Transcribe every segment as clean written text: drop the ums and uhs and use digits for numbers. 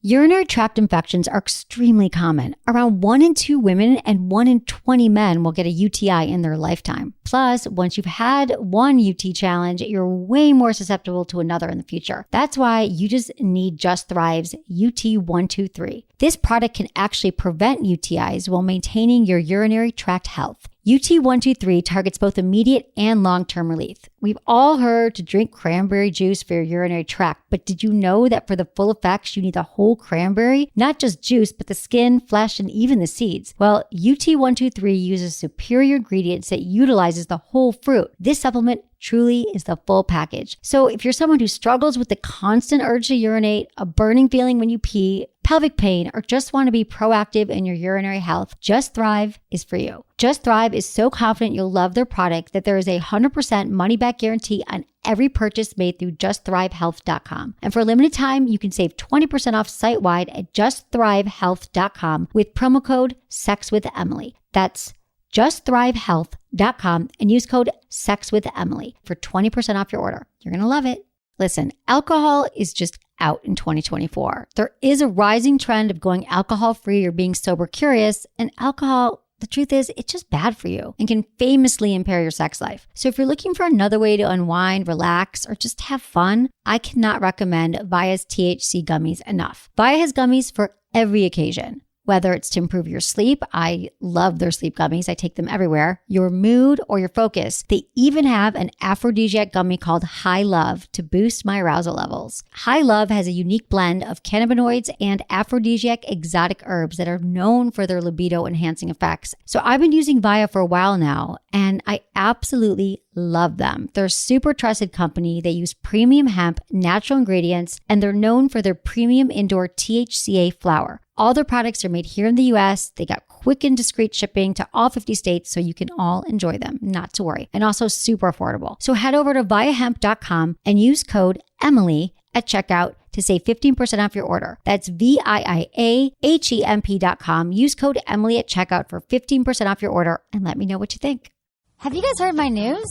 Urinary tract infections are extremely common. Around 1 in 2 women and 1 in 20 men will get a UTI in their lifetime. Plus, once you've had one UT challenge, you're way more susceptible to another in the future. That's why you just need Just Thrive's UT123. This product can actually prevent UTIs while maintaining your urinary tract health. UT123 targets both immediate and long-term relief. We've all heard to drink cranberry juice for your urinary tract, but did you know that for the full effects, you need the whole cranberry? Not just juice, but the skin, flesh, and even the seeds. Well, UT123 uses superior ingredients that utilizes the whole fruit. This supplement truly is the full package. So if you're someone who struggles with the constant urge to urinate, a burning feeling when you pee, pelvic pain, or just want to be proactive in your urinary health, Just Thrive is for you. Just Thrive is so confident you'll love their product that there is a 100% money-back guarantee on every purchase made through justthrivehealth.com. And for a limited time, you can save 20% off site-wide at justthrivehealth.com with promo code SEXWITHEMILY. That's justthrivehealth.com and use code SEXWITHEMILY for 20% off your order. You're going to love it. Listen, alcohol is just out in 2024. There is a rising trend of going alcohol-free or being sober curious, and alcohol, the truth is, it's just bad for you and can famously impair your sex life. So if you're looking for another way to unwind, relax, or just have fun, I cannot recommend Via's THC gummies enough. Via has gummies for every occasion. Whether it's to improve your sleep, I love their sleep gummies. I take them everywhere. Your mood or your focus. They even have an aphrodisiac gummy called High Love to boost my arousal levels. High Love has a unique blend of cannabinoids and aphrodisiac exotic herbs that are known for their libido enhancing effects. So I've been using Via for a while now, and I absolutely love them. They're a super trusted company. They use premium hemp, natural ingredients, and they're known for their premium indoor THCA flower. All their products are made here in the US. They got quick and discreet shipping to all 50 states, so you can all enjoy them, not to worry. And also super affordable. So head over to viahemp.com and use code Emily at checkout to save 15% off your order. That's VIIAHEMP.com. Use code Emily at checkout for 15% off your order and let me know what you think. Have you guys heard my news?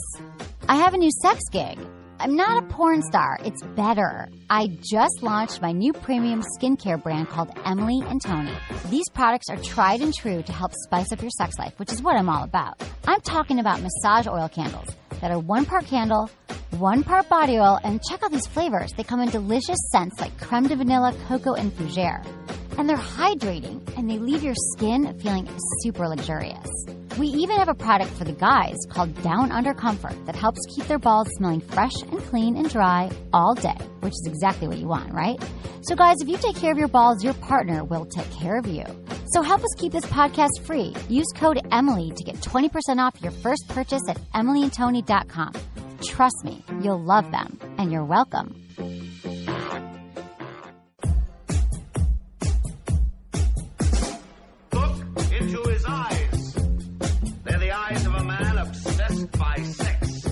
I have a new sex gig. I'm not a porn star. It's better. I just launched my new premium skincare brand called Emily and Tony. These products are tried and true to help spice up your sex life, which is what I'm all about. I'm talking about massage oil candles that are 1 part candle, 1 part body oil, and check out these flavors. They come in delicious scents like creme de vanilla, cocoa, and fougere. And they're hydrating, and they leave your skin feeling super luxurious. We even have a product for the guys called Down Under Comfort that helps keep their balls smelling fresh and clean and dry all day, which is exactly what you want, right? So guys, if you take care of your balls, your partner will take care of you. So help us keep this podcast free. Use code Emily to get 20% off your first purchase at emilyandtony.com. Trust me, you'll love them, and you're welcome. Look into his eyes. They're the eyes of a man obsessed by sex.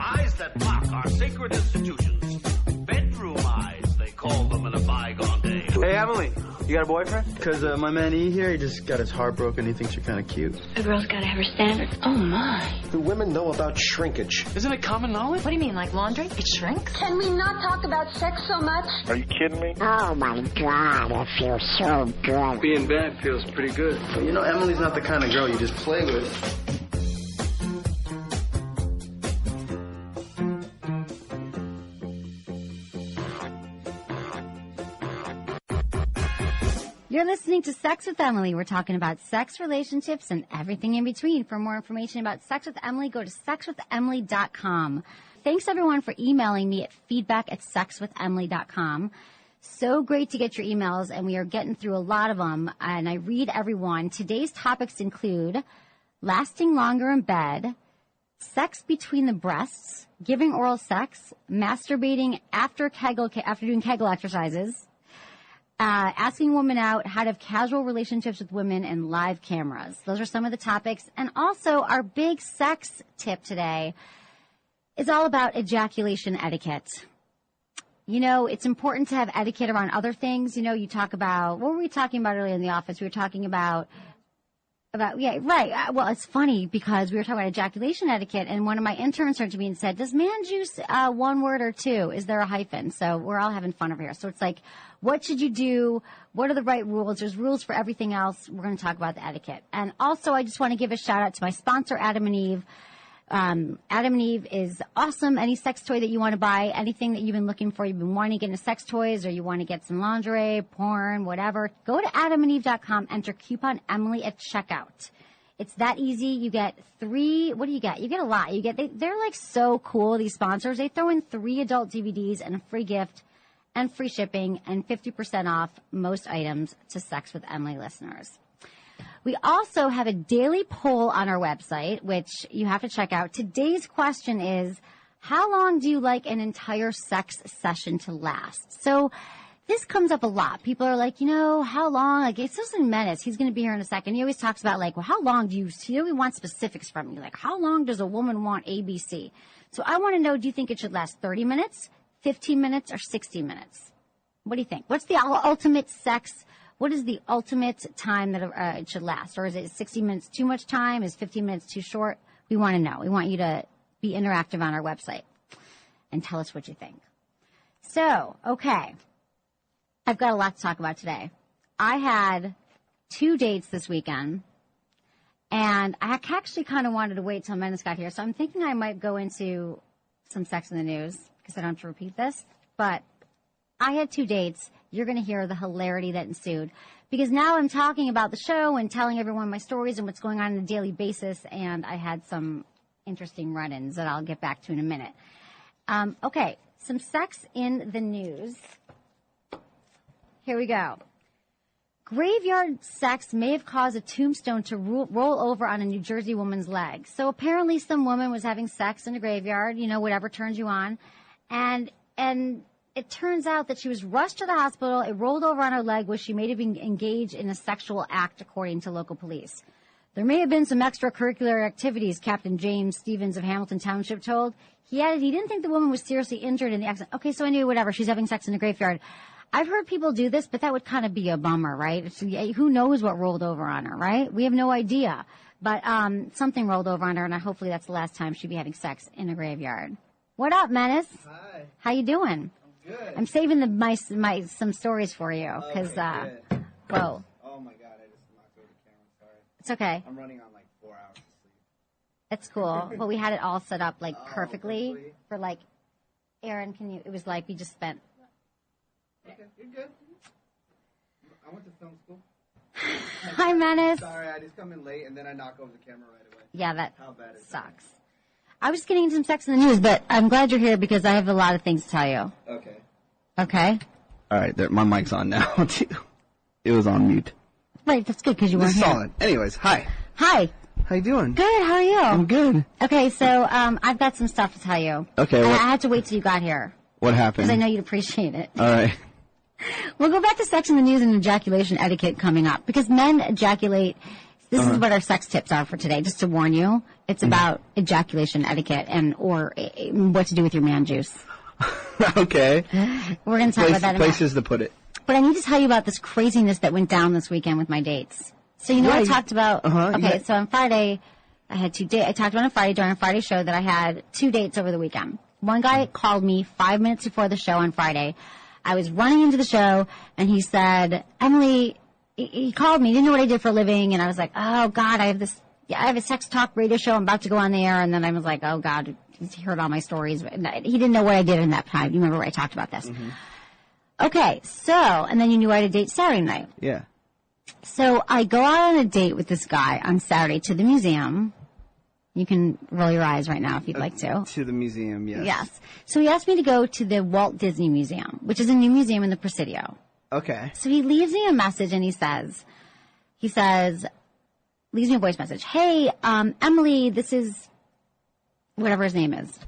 Eyes that mock our sacred institutions. Bedroom eyes, they call them in a bygone day. Hey, Emily, you got a boyfriend? Because my man E here, he just got his heart broken. He thinks you're kind of cute. A girl's got to have her standards. Oh, my. Do women know about shrinkage? Isn't it common knowledge? What do you mean, like laundry? It shrinks? Can we not talk about sex so much? Are you kidding me? Oh, my God, it feels so good. Being bad feels pretty good. But you know, Emily's not the kind of girl you just play with. You're listening to Sex with Emily. We're talking about sex, relationships, and everything in between. For more information about Sex with Emily, go to sexwithemily.com. Thanks, everyone, for emailing me at feedback@sexwithemily.com. So great to get your emails, and we are getting through a lot of them, and I read everyone. Today's topics include lasting longer in bed, sex between the breasts, giving oral sex, masturbating after doing Kegel exercises, asking women out, how to have casual relationships with women, and live cameras. Those are some of the topics. And also, our big sex tip today is all about ejaculation etiquette. You know, it's important to have etiquette around other things. You know, you talk about, what were we talking about earlier in the office? We were talking about Well, it's funny because we were talking about ejaculation etiquette, and one of my interns turned to me and said, does man juice one word or two? Is there a hyphen? So we're all having fun over here. So it's like, what should you do? What are the right rules? There's rules for everything else. We're going to talk about the etiquette. And also, I just want to give a shout out to my sponsor, Adam and Eve. Adam and Eve is awesome. Any sex toy that you want to buy, anything that you've been looking for, you've been wanting to get into sex toys, or you want to get some lingerie, porn, whatever, go to adamandeve.com, enter coupon Emily at checkout. It's that easy. You get 3, what do you get? You get a lot. They're like so cool, these sponsors. They throw in 3 adult DVDs and a free gift and free shipping and 50% off most items to Sex with Emily listeners. We also have a daily poll on our website, which you have to check out. Today's question is, how long do you like an entire sex session to last? So this comes up a lot. People are like, how long? Like, it's just a menace. He's going to be here in a second. He always talks about, like, well, how long do we want specifics from you? Like, how long does a woman want ABC? So I want to know, do you think it should last 30 minutes, 15 minutes, or 60 minutes? What do you think? What's the ultimate sex? What is the ultimate time that it should last? Or is it 60 minutes too much time? Is 15 minutes too short? We want to know. We want you to be interactive on our website and tell us what you think. So, okay. I've got a lot to talk about today. I had 2 dates this weekend, and I actually kind of wanted to wait till Menace got here. So I'm thinking I might go into some sex in the news because I don't have to repeat this. But I had 2 dates. You're going to hear the hilarity that ensued because now I'm talking about the show and telling everyone my stories and what's going on a daily basis, and I had some interesting run-ins that I'll get back to in a minute. Okay, some sex in the news. Here we go. Graveyard sex may have caused a tombstone to roll over on a New Jersey woman's leg. So apparently some woman was having sex in a graveyard, whatever turns you on, and it turns out that she was rushed to the hospital. It rolled over on her leg where she may have been engaged in a sexual act, according to local police. There may have been some extracurricular activities, Captain James Stevens of Hamilton Township told. He added he didn't think the woman was seriously injured in the accident. Okay, so anyway, whatever. She's having sex in a graveyard. I've heard people do this, but that would kind of be a bummer, right? Who knows what rolled over on her, right? We have no idea. But something rolled over on her, and hopefully that's the last time she'd be having sex in a graveyard. What up, Menace? Hi. How you doing? Good. I'm saving my some stories for you because whoa. Oh my God! I just knocked over the camera. Sorry. It's okay. I'm running on like 4 hours of sleep. It's cool. Well, we had it all set up like perfectly for like Aaron. It was like we just spent. Okay, you're good. I went to film school. Hi, Menace. Sorry, I just come in late and then I knock over the camera right away. Yeah, that How bad is sucks. I was getting into some sex in the news, but I'm glad you're here because I have a lot of things to tell you. Okay. Okay? All right, my mic's on now, too. It was on mute. Right, that's good because you weren't here. Solid. Anyways, hi. Hi. How you doing? Good, how are you? I'm good. Okay, so I've got some stuff to tell you. Okay, I had to wait till you got here what happened? because I know you'd appreciate it. All right. We'll go back to sex in the news and ejaculation etiquette coming up because men ejaculate. This is what our sex tips are for today, just to warn you. It's about ejaculation etiquette or what to do with your man juice. Okay. We're going to talk about that in a minute. Places to put it. But I need to tell you about this craziness that went down this weekend with my dates. So what I talked about. So on Friday, I had 2 dates. I talked about on Friday during a Friday show that I had 2 dates over the weekend. One guy called me 5 minutes before the show on Friday. I was running into the show, and he said, Emily, he called me, didn't know what I did for a living, and I was like, oh, God, I have a sex talk radio show, I'm about to go on the air, and then I was like, oh, God, he heard all my stories. He didn't know what I did in that time. You remember where I talked about this? Mm-hmm. Okay, so, and then you knew I had a date Saturday night. Yeah. So I go out on a date with this guy on Saturday to the museum. You can roll your eyes right now if you'd like to. To the museum, yes. Yes. So he asked me to go to the Walt Disney Museum, which is a new museum in the Presidio. Okay. So he leaves me a message and he says, leaves me a voice message. Hey, Emily, this is whatever his name is.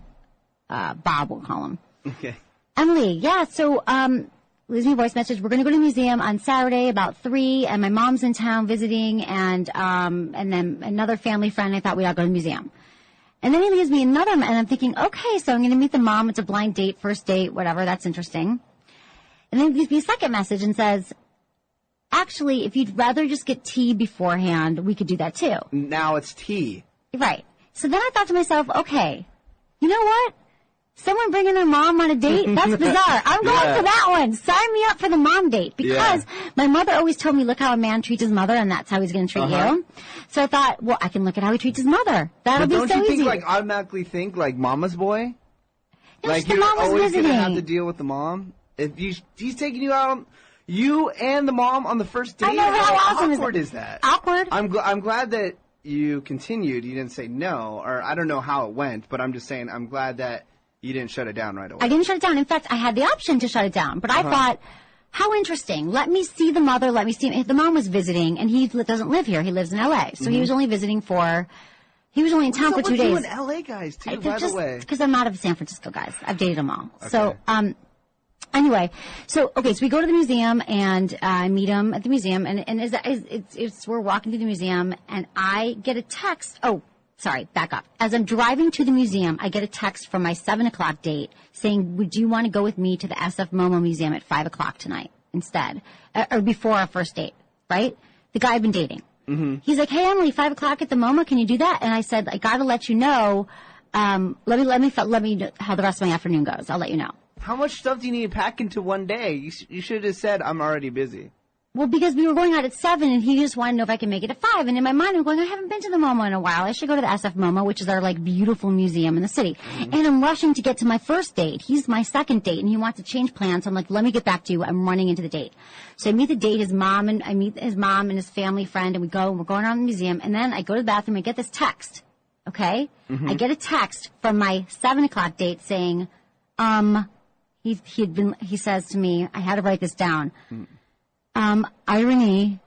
Bob, we'll call him. Okay. Emily, yeah, so, leaves me a voice message. We're going to go to the museum on Saturday about 3, and my mom's in town visiting, and then another family friend. I thought we'd all go to the museum. And then he leaves me another, and I'm thinking, okay, so I'm going to meet the mom. It's a blind date, first date, whatever. That's interesting. And then he leaves me a second message and says, actually, if you'd rather just get tea beforehand, we could do that too. Now it's tea. Right. So then I thought to myself, okay, you know what? Someone bringing their mom on a date? That's bizarre. I'm going for that one. Sign me up for the mom date. Because my mother always told me, look how a man treats his mother, and that's how he's going to treat you. So I thought, well, I can look at how he treats his mother. That'll be so easy. Don't you think, like, automatically think, like, mama's boy? No, like, the you're mom was always visiting. going to have to deal with the mom? If he's taking you out, you and the mom on the first date? I know, how awesome awkward is that? Awkward. I'm glad that you continued. You didn't say no, or I don't know how it went, but I'm just saying I'm glad that you didn't shut it down right away. I didn't shut it down. In fact, I had the option to shut it down. But I thought, how interesting. Let me see the mother. Let me see. The mom was visiting, and he doesn't live here. He lives in L.A. So he was only visiting he was only in town for 2 days. What's up with you and L.A. guys, too, by the way? Because I'm out of San Francisco, guys. I've dated them all. Okay. So, anyway, so we go to the museum, and I meet him at the museum, and we're walking to the museum, and I get a text. Oh, sorry, back up. As I'm driving to the museum, I get a text from my 7 o'clock date saying, would you want to go with me to the SF Momo Museum at 5 o'clock tonight instead? Or before our first date, right? The guy I've been dating. Mm-hmm. He's like, hey, Emily, 5 o'clock at the MoMA, can you do that? And I said, I got to let you know. Let me know how the rest of my afternoon goes. I'll let you know. How much stuff do you need to pack into one day? You should have said, I'm already busy. Well, because we were going out at 7, and he just wanted to know if I could make it at 5. And in my mind, I'm going, I haven't been to the MoMA in a while. I should go to the SF MoMA, which is our, like, beautiful museum in the city. Mm-hmm. And I'm rushing to get to my first date. He's my second date, and he wants to change plans. So I'm like, let me get back to you. I'm running into the date. So I meet the date, I meet his mom and his family friend, and we're going around the museum. And then I go to the bathroom and get this text. Okay? Mm-hmm. I get a text from my 7 o'clock date saying, he says to me, I had to write this down. Mm-hmm. Irony, ?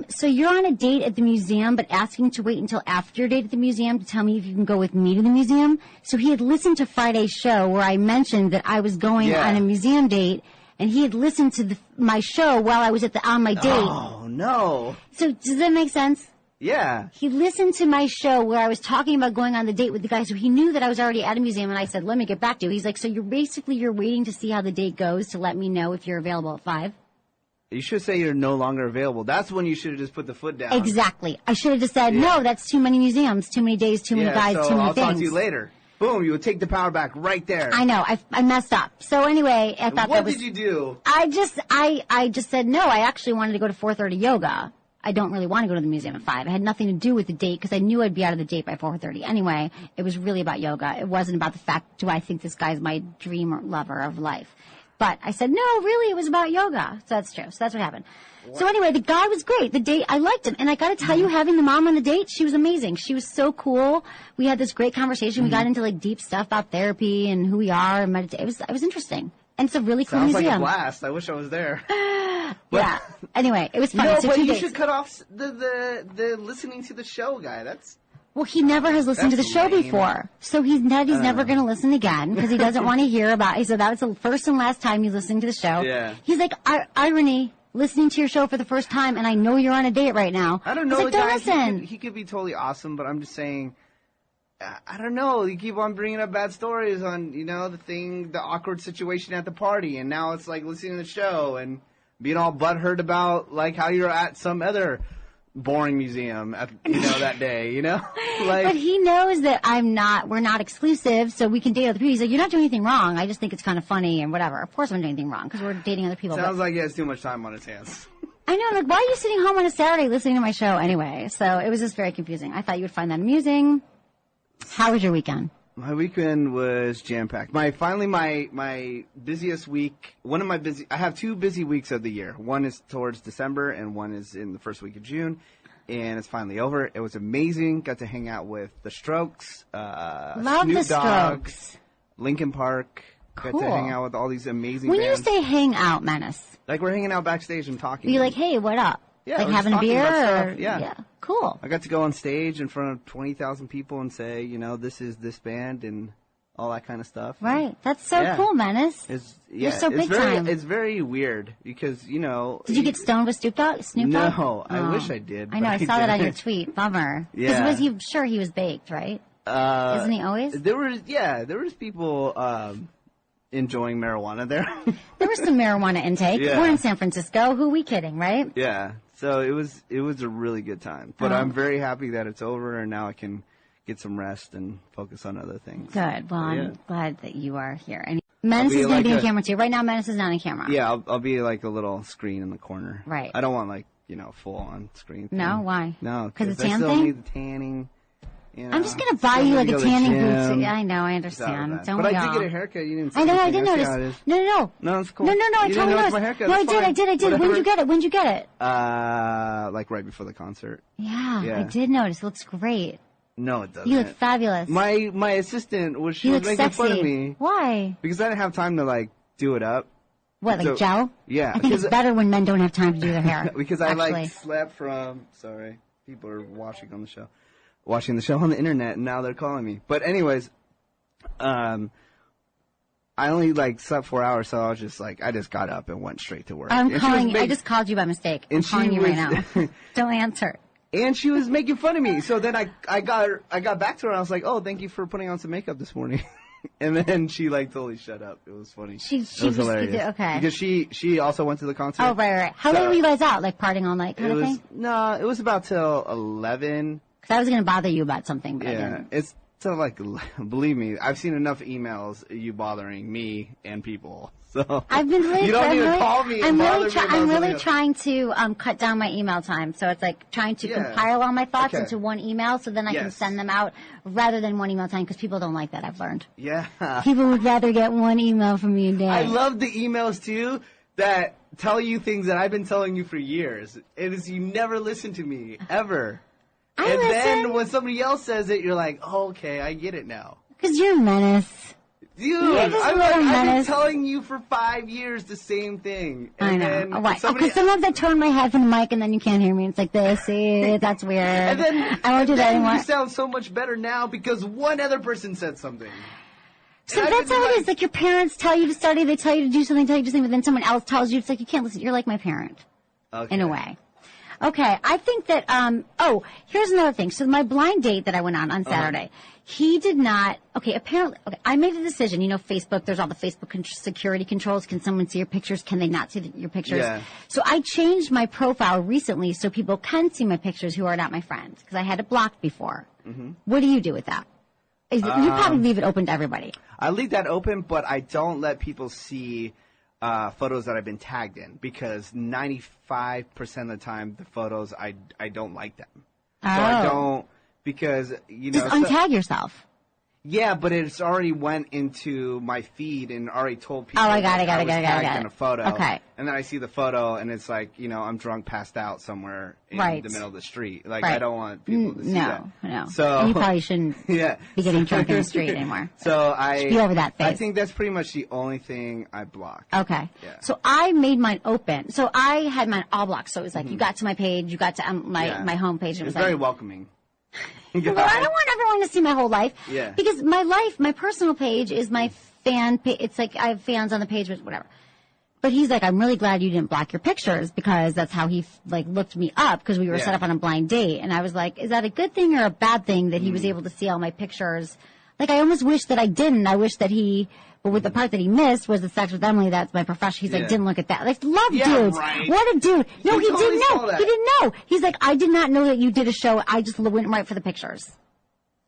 So you're on a date at the museum, but asking to wait until after your date at the museum to tell me if you can go with me to the museum? So he had listened to Friday's show where I mentioned that I was going on a museum date, and he had listened to my show while I was on my date. Oh, no. So does that make sense? Yeah. He listened to my show where I was talking about going on the date with the guy, so he knew that I was already at a museum, and I said, let me get back to you. He's like, so you're waiting to see how the date goes to let me know if you're available at 5? You should say you're no longer available. That's when you should have just put the foot down. Exactly. I should have just said, no, that's too many museums, too many days, too many guys, too many I'll things. talk to you later. Boom, you would take the power back right there. I know. I messed up. So anyway, I thought What did you do? I just said, no, I actually wanted to go to 4:30 yoga. I don't really want to go to the museum at 5. It had nothing to do with the date because I knew I'd be out of the date by 4:30. Anyway, it was really about yoga. It wasn't about the fact, do I think this guy's my dream lover of life? But I said, no, really, it was about yoga. So that's true. So that's what happened. What? So anyway, the guy was great. The date, I liked him. And I got to tell you, having the mom on the date, she was amazing. She was so cool. We had this great conversation. We got into like deep stuff about therapy and who we are and meditation. It was interesting. And it's a really cool museum. Sounds like a blast. I wish I was there. Yeah. Anyway, it was fun. No, so but you days. should cut off the listening to the show guy. Well, he never has listened to the show before. So he's never going to listen again because he doesn't want to hear about it. So that was the first and last time he's listening to the show. Yeah. He's like, irony, listening to your show for the first time, and I know you're on a date right now. I don't know. Like, don't listen. He could be totally awesome, but I'm just saying, I don't know. You keep on bringing up bad stories on, the awkward situation at the party, and now it's like listening to the show and being all butthurt about like how you're at some other boring museum at, that day, Like, but he knows that we're not exclusive, so we can date other people. He's like, you're not doing anything wrong. I just think it's kind of funny and whatever. Of course I'm doing anything wrong because we're dating other people. Sounds like he has too much time on his hands. I know, like, why are you sitting home on a Saturday listening to my show anyway? So it was just very confusing. I thought you would find that amusing. How was your weekend? My weekend was jam-packed. My busiest week, I have 2 busy weeks of the year. One is towards December and one is in the first week of June. And it's finally over. It was amazing. Got to hang out with the Strokes, Love Snoop the Dogg, Strokes. Linkin Park. Cool. Got to hang out with all these amazing When bands. you say hang out, Menace, like we're hanging out backstage and talking. you're like, hey, what up? Yeah, like we're having a just talking beer? about Or, stuff. Yeah. Cool. I got to go on stage in front of 20,000 people and say, this is this band and all that kind of stuff. Right. That's so cool, Menace. You're so big time. It's very weird because, Did you get stoned with Snoop Dogg? No, I wish I did. I know, I saw that on your tweet. Bummer. Yeah. Was he sure he was baked, right? Isn't he always? There was people, enjoying marijuana there. There was some marijuana intake. Yeah. We're in San Francisco. Who are we kidding, right? Yeah. So it was a really good time. But I'm very happy that it's over and now I can get some rest and focus on other things. Good. Well, I'm glad that you are here. And Menace is going to be on camera too. Right now, Menace is not on camera. Yeah, I'll be like a little screen in the corner. Right. I don't want like, full on screen thing. No, why? No, because the tan I still thing. need the tanning. I'm just going to buy you like a tanning booth. I know, I understand. But I did get a haircut. You didn't see I know, anything. I didn't notice. No. No, it's cool. No, I totally noticed. My haircut. No, That's I did. Whatever. When did you get it? Like right before the concert. Yeah, I did notice. It looks great. No, it doesn't. You look fabulous. My assistant was making sexy. fun of me. Why? Because I didn't have time to like do it up. What, like gel? Yeah. I think it's better when men don't have time to do their hair. Because I like slept from. Sorry, people are watching the show on the internet, and now they're calling me. But anyways, I only like slept 4 hours, so I was just like, I just got up and went straight to work. I just called you by mistake. I'm calling you right now. Don't answer. And she was making fun of me. So then I got back to her and I was like, oh, thank you for putting on some makeup this morning. And then she like totally shut up. It was funny. She was hilarious. Okay. Because she also went to the concert. Oh, right. How late were you guys out? Like partying all night kind of thing? No, it was about till 11. Because I was going to bother you about something. But yeah, it's so like, believe me, I've seen enough emails you bothering me and people. So I've been really. You don't need to call me. I'm really trying to cut down my email time. So it's like trying to compile all my thoughts into one email, so then I can send them out rather than one email time. Because people don't like that. I've learned. Yeah. People would rather get one email from you a day. I love the emails too that tell you things that I've been telling you for years. It is you never listen to me ever. And then when somebody else says it, you're like, oh, okay, I get it now. Because you're a menace. Dude, I've been telling you for 5 years the same thing. And I know. Why? Because sometimes I turn my head from the mic and then you can't hear me. It's like this. See, that's weird. And then I won't do that anymore. You sound so much better now because one other person said something. So that's how it is. Like your parents tell you to study, they tell you to do something, but then someone else tells you, it's like you can't listen. You're like my parent. Okay. In a way. Okay, I think that, here's another thing. So my blind date that I went on Saturday, he did not, apparently, I made a decision. You know, Facebook, there's all the Facebook security controls. Can someone see your pictures? Can they not see your pictures? Yeah. So I changed my profile recently so people can see my pictures who are not my friends, because I had it blocked before. Mm-hmm. What do you do with that? You probably leave it open to everybody. I leave that open, but I don't let people see photos that I've been tagged in, because 95% of the time the photos I don't like them. So I don't, because just untag yourself. Yeah, but it's already went into my feed and already told people. Oh, I got it. In a photo. Okay. And then I see the photo and it's like, I'm drunk, passed out somewhere in the middle of the street. Like I don't want people to see that. No. So and you probably shouldn't be getting drunk in the street anymore. So be over that phase. I think that's pretty much the only thing I blocked. Okay. Yeah. So I made mine open. So I had mine all blocked. So it was like you got to my page, you got to my homepage. And it was very welcoming. Well, I don't want everyone to see my whole life. Yeah. Because my personal page is my fan page. It's like I have fans on the page, but whatever. But he's like, I'm really glad you didn't block your pictures, because that's how he looked me up, because we were set up on a blind date. And I was like, is that a good thing or a bad thing that he was able to see all my pictures? Like, I almost wish that I didn't. I wish that but with the part that he missed was the sex with Emily. That's my profession. He's like, didn't look at that. Like, love dudes. Right. What a dude. No, he didn't know. He didn't know. He's like, I did not know that you did a show. I just went right for the pictures.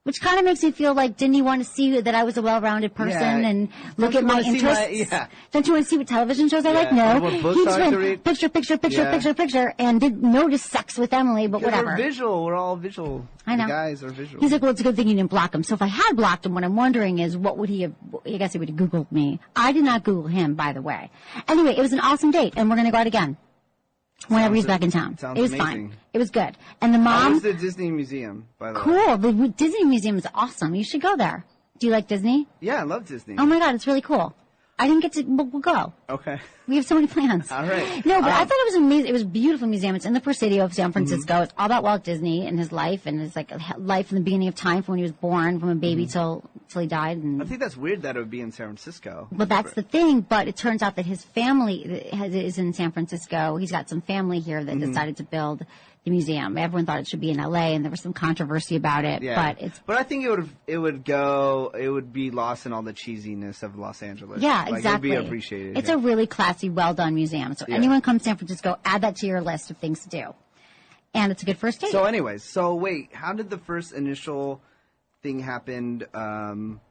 Which kind of makes me feel like, didn't he want to see that I was a well-rounded person and look at my interests? Don't you want to see what television shows I like? No. He just went picture, and didn't notice sex with Emily, but whatever. We're visual. We're all visual. I know. The guys are visual. He's like, well, it's a good thing you didn't block him. So if I had blocked him, what I'm wondering is, what would he have, I guess he would have Googled me. I did not Google him, by the way. Anyway, it was an awesome date, and we're going to go out again. Whenever he's back in town. It was fine. It was good. And the mom... I was at the Disney Museum, by the way. Cool. The Disney Museum is awesome. You should go there. Do you like Disney? Yeah, I love Disney. Oh, my God. It's really cool. I didn't get to... We'll go. Okay. We have so many plans. All right. No, but I thought it was amazing. It was a beautiful museum. It's in the Presidio of San Francisco. It's all about Walt Disney and his life and his like life from the beginning of time, from when he was born, from a baby till he died. And I think that's weird that it would be in San Francisco. well, that's the thing. But it turns out that his family is in San Francisco. He's got some family here that decided to build the museum. Everyone thought it should be in LA, and there was some controversy about it. Yeah. But I think it would be lost in all the cheesiness of Los Angeles. yeah, like, exactly. It would be appreciated. It's a really classy, well done museum. So anyone comes to San Francisco, add that to your list of things to do. And it's a good first date. So anyways, wait, how did the first initial thing happen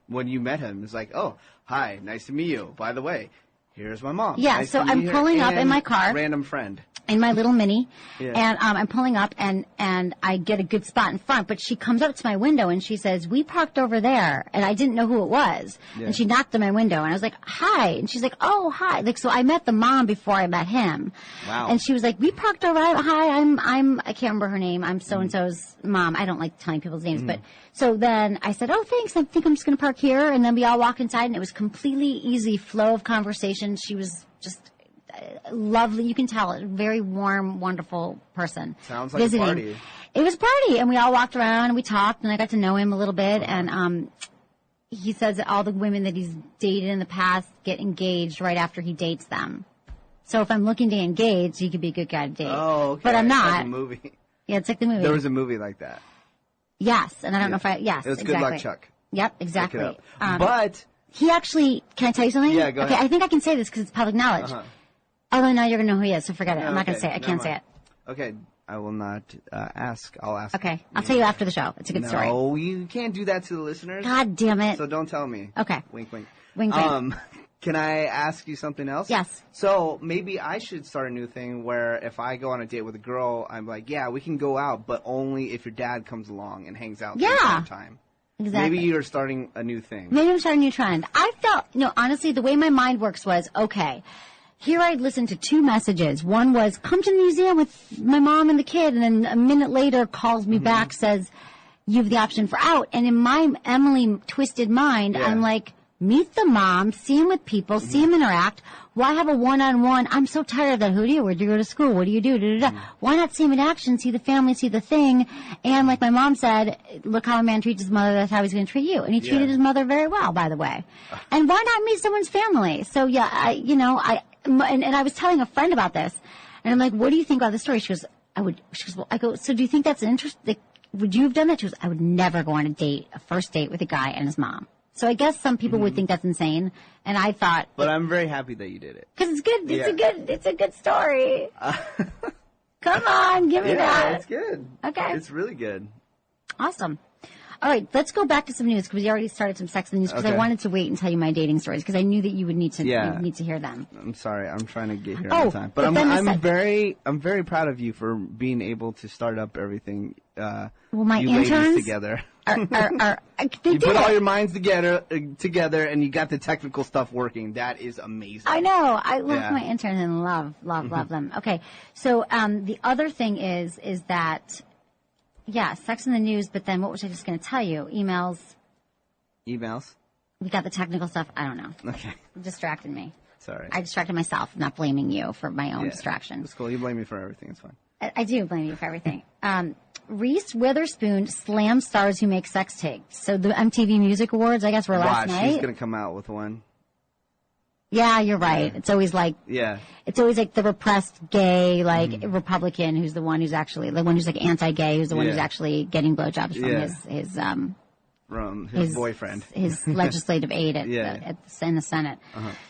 when you met him? It's like, oh, hi, nice to meet you. By the way, here's my mom. Yeah, nice so to meet I'm you. pulling up And in my car. Random friend. In my little Mini, Yeah. and I'm pulling up, and I get a good spot in front, but she comes up to my window, and she says, we parked over there, and I didn't know who it was, and she knocked on my window, and I was like, hi, and she's like, oh, hi, like, so I met the mom before I met him. Wow. And she was like, we parked over, hi, I can't remember her name, I'm so-and-so's mom, I don't like telling people's names, but, so then I said, oh, thanks, I think I'm just gonna park here, and then we all walked inside, and it was completely easy flow of conversation. She was just lovely. You can tell, a very warm, wonderful person. Sounds like visiting. a party. It was a party, and we all walked around and we talked, and I got to know him a little bit. And he says that all the women that he's dated in the past get engaged right after he dates them. So if I'm looking to engage, he could be a good guy to date. Oh, okay. But I'm not. Like a movie. Yeah, it's like the movie. There was a movie like that. Yes, and I don't know if yes, It was exactly. Good Luck, Chuck. Yep, Look exactly. it up. But he actually, can I tell you something? Yeah, go ahead. Okay, I think I can say this because it's public knowledge. Although now you're going to know who he is, so forget it. I'm not going to say it. I can't say it. Okay, I will not ask. I'll ask. Okay, I'll tell you after the show. It's a good story. No, you can't do that to the listeners. God damn it. So don't tell me. Okay. Wink, wink. Wink, wink. Can I ask you something else? Yes. So maybe I should start a new thing where if I go on a date with a girl, I'm like, yeah, we can go out, but only if your dad comes along and hangs out the entire time. Exactly. Maybe you're starting a new thing. Maybe I'm starting a new trend. I felt, honestly, the way my mind works was, okay, here I'd listened to 2 messages. One was, come to the museum with my mom and the kid, and then a minute later calls me back, says, you have the option for out. And in my Emily twisted mind, I'm like, meet the mom, see him with people, see him interact. Why have a one-on-one? I'm so tired of that. Who do you? Where do you go to school? What do you do? Da, da, da. Why not see him in action, see the family, see the thing? And like my mom said, look how a man treats his mother, that's how he's going to treat you. And he treated his mother very well, by the way. And why not meet someone's family? So yeah, I was telling a friend about this, and I'm like, what do you think about this story? She goes, I go, so do you think that's an interest? Like, would you have done that? She goes, I would never go on a first date with a guy and his mom. So I guess some people would think that's insane, and I thought. But I'm very happy that you did it. Because it's good. It's a good story. Come on, give me that. Yeah, it's good. Okay. It's really good. Awesome. All right, let's go back to some news because we already started some sex in the news because I wanted to wait and tell you my dating stories because I knew that you would need to hear them. I'm sorry, I'm trying to get here on time, but I'm very proud of you for being able to start up everything. Well, my you interns ladies together. You put all your minds together, and you got the technical stuff working. That is amazing. I know. I love my interns and love them. Okay, so the other thing is that. Yeah, sex in the news, but then what was I just going to tell you? Emails. We got the technical stuff. I don't know. Okay. You distracted me. Sorry. I distracted myself, not blaming you for my own distraction. It's cool. You blame me for everything. It's fine. I do blame you for everything. Reese Witherspoon slams stars who make sex tapes. So the MTV Music Awards, I guess, were last night. She's going to come out with one. Yeah, you're right. It's always like it's always like the repressed gay, like Republican who's the one who's actually the one who's like anti-gay, who's the one who's actually getting blowjobs from his boyfriend, his legislative aide in the Senate.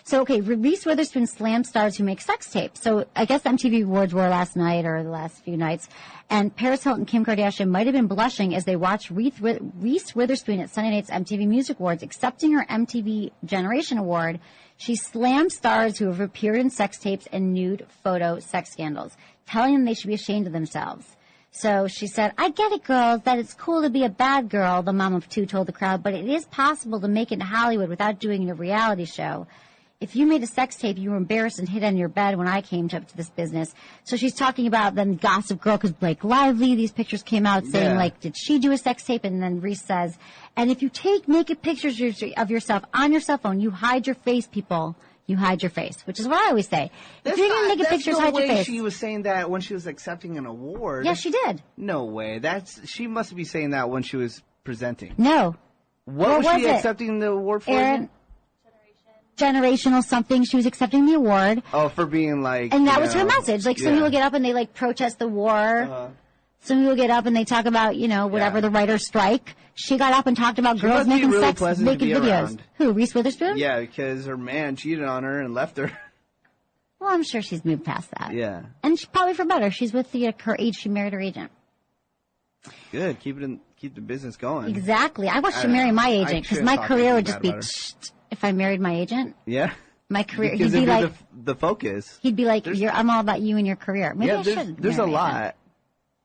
So okay, Reese Witherspoon slams stars who make sex tapes. So I guess the MTV Awards were last night or the last few nights, and Paris Hilton and Kim Kardashian might have been blushing as they watched Reese Witherspoon at Sunday night's MTV Music Awards accepting her MTV Generation Award. She slammed stars who have appeared in sex tapes and nude photo sex scandals, telling them they should be ashamed of themselves. So she said, I get it, girls, that it's cool to be a bad girl, the mom of 2 told the crowd, but it is possible to make it in Hollywood without doing a reality show. If you made a sex tape, you were embarrassed and hid on your bed when I came up to this business. So she's talking about then Gossip Girl, because Blake Lively, these pictures came out saying, like, did she do a sex tape? And then Reese says, and if you take naked pictures of yourself on your cell phone, you hide your face, people. You hide your face, which is what I always say. If you're going to make a picture, hide your face. She was saying that when she was accepting an award. Yeah, she did. No way. She must be saying that when she was presenting. No. What was she accepting the award for? Aaron, generational something. She was accepting the award. Oh, for being like. And that was her message. Like, some people get up and they, like, protest the war. Some people get up and they talk about, whatever, the writer's strike. She got up and talked about girls making naked videos. Around. Who, Reese Witherspoon? Yeah, because her man cheated on her and left her. Well, I'm sure she's moved past that. Yeah. And probably for better. She's with her age. She married her agent. Good. Keep the business going. Exactly. I watched her marry my agent because my career would just be if I married my agent. Yeah. My career. Because he'd be like the focus. He'd be like, I'm all about you and your career. Maybe I should. There's a lot.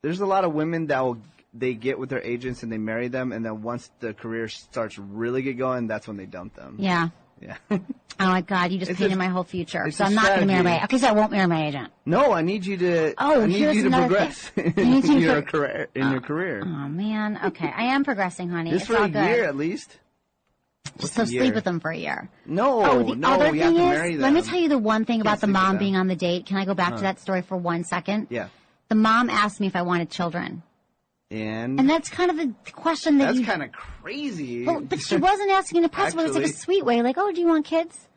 There's a lot of women that they get with their agents and they marry them, and then once the career starts really get going, that's when they dump them. Yeah. Yeah. Oh my God, you just painted my whole future. So I'm not going to marry my. Okay, so I won't marry my agent. No, I need you to. Oh, I need you to progress in your career. Oh man. Okay, I am progressing, honey. Just for a year at least. Just so sleep with them for a year. No, the other you thing have to is, marry them. let me tell you the one thing about the mom being on the date. Can I go back to that story for 1 second? Yeah. The mom asked me if I wanted children. And that's kind of a question that That's kind of crazy. Well, but she wasn't asking in a passive way. It was like a sweet way, like, oh, do you want kids?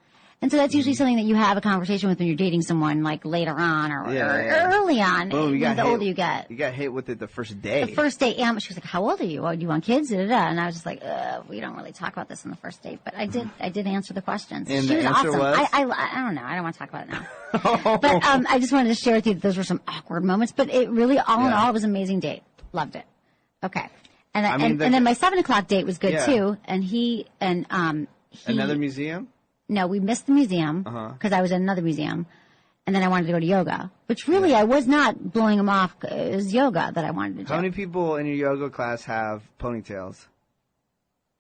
And so that's usually something that you have a conversation with when you're dating someone, like later on or early on. Boom, the older you get. You got hit with it the first day. The first date, and she was like, how old are you? Oh, do you want kids? Da, da, da. And I was just like, we don't really talk about this on the first date. But I did answer the questions. And she the was answer awesome. was? I don't know. I don't want to talk about it now. But I just wanted to share with you that those were some awkward moments. But it really, all in all, it was an amazing date. Loved it. Okay. And then my 7 o'clock date was good too. And he Another museum? No, we missed the museum because I was at another museum. And then I wanted to go to yoga, which really I was not blowing him off. It was yoga that I wanted to do. How many people in your yoga class have ponytails?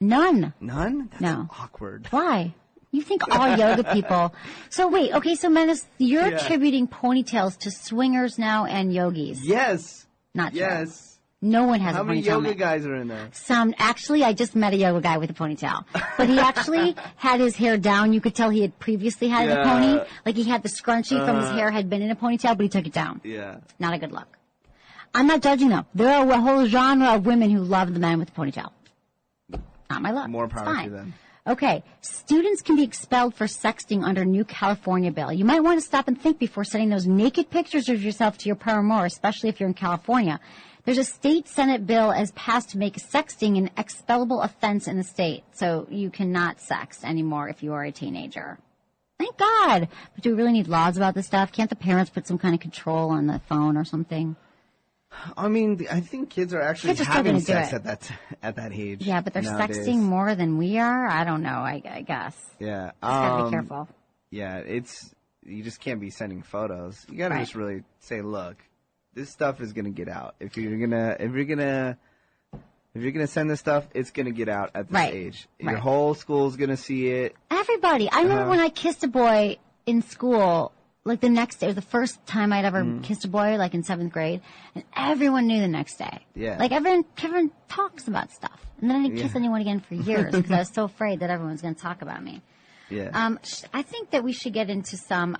None. None? That's no. awkward. Why? You think all yoga people. So wait, okay, so Menace, you're attributing ponytails to swingers now and yogis. Yes. Not true. Yes. No one has How a ponytail. many yoga guys are in there? Actually, I just met a yoga guy with a ponytail. But he actually had his hair down. You could tell he had previously had a pony. Like he had the scrunchie from his hair had been in a ponytail, but he took it down. Yeah. Not a good look. I'm not judging though. There are a whole genre of women who love the men with the ponytail. Not my look. More power to them. Okay. Students can be expelled for sexting under new California bill. You might want to stop and think before sending those naked pictures of yourself to your paramour, especially if you're in California. There's a state Senate bill as passed to make sexting an expellable offense in the state. So you cannot sext anymore if you are a teenager. Thank God. But do we really need laws about this stuff? Can't the parents put some kind of control on the phone or something? I mean, I think kids are actually having sex at that age. Yeah, but they're nowadays. sexting more than we are. I don't know. I guess. Yeah. Just gotta be careful. Yeah, you just can't be sending photos. You gotta just really say, look, this stuff is gonna get out. If you're gonna send this stuff, it's gonna get out at this age. Your whole school's gonna see it. Everybody. I remember when I kissed a boy in school. Like the next day, it was the first time I'd ever kissed a boy, like in 7th grade, and everyone knew the next day. Yeah. Like everyone talks about stuff, and then I didn't kiss anyone again for years because I was so afraid that everyone was going to talk about me. Yeah. I think that we should get into some.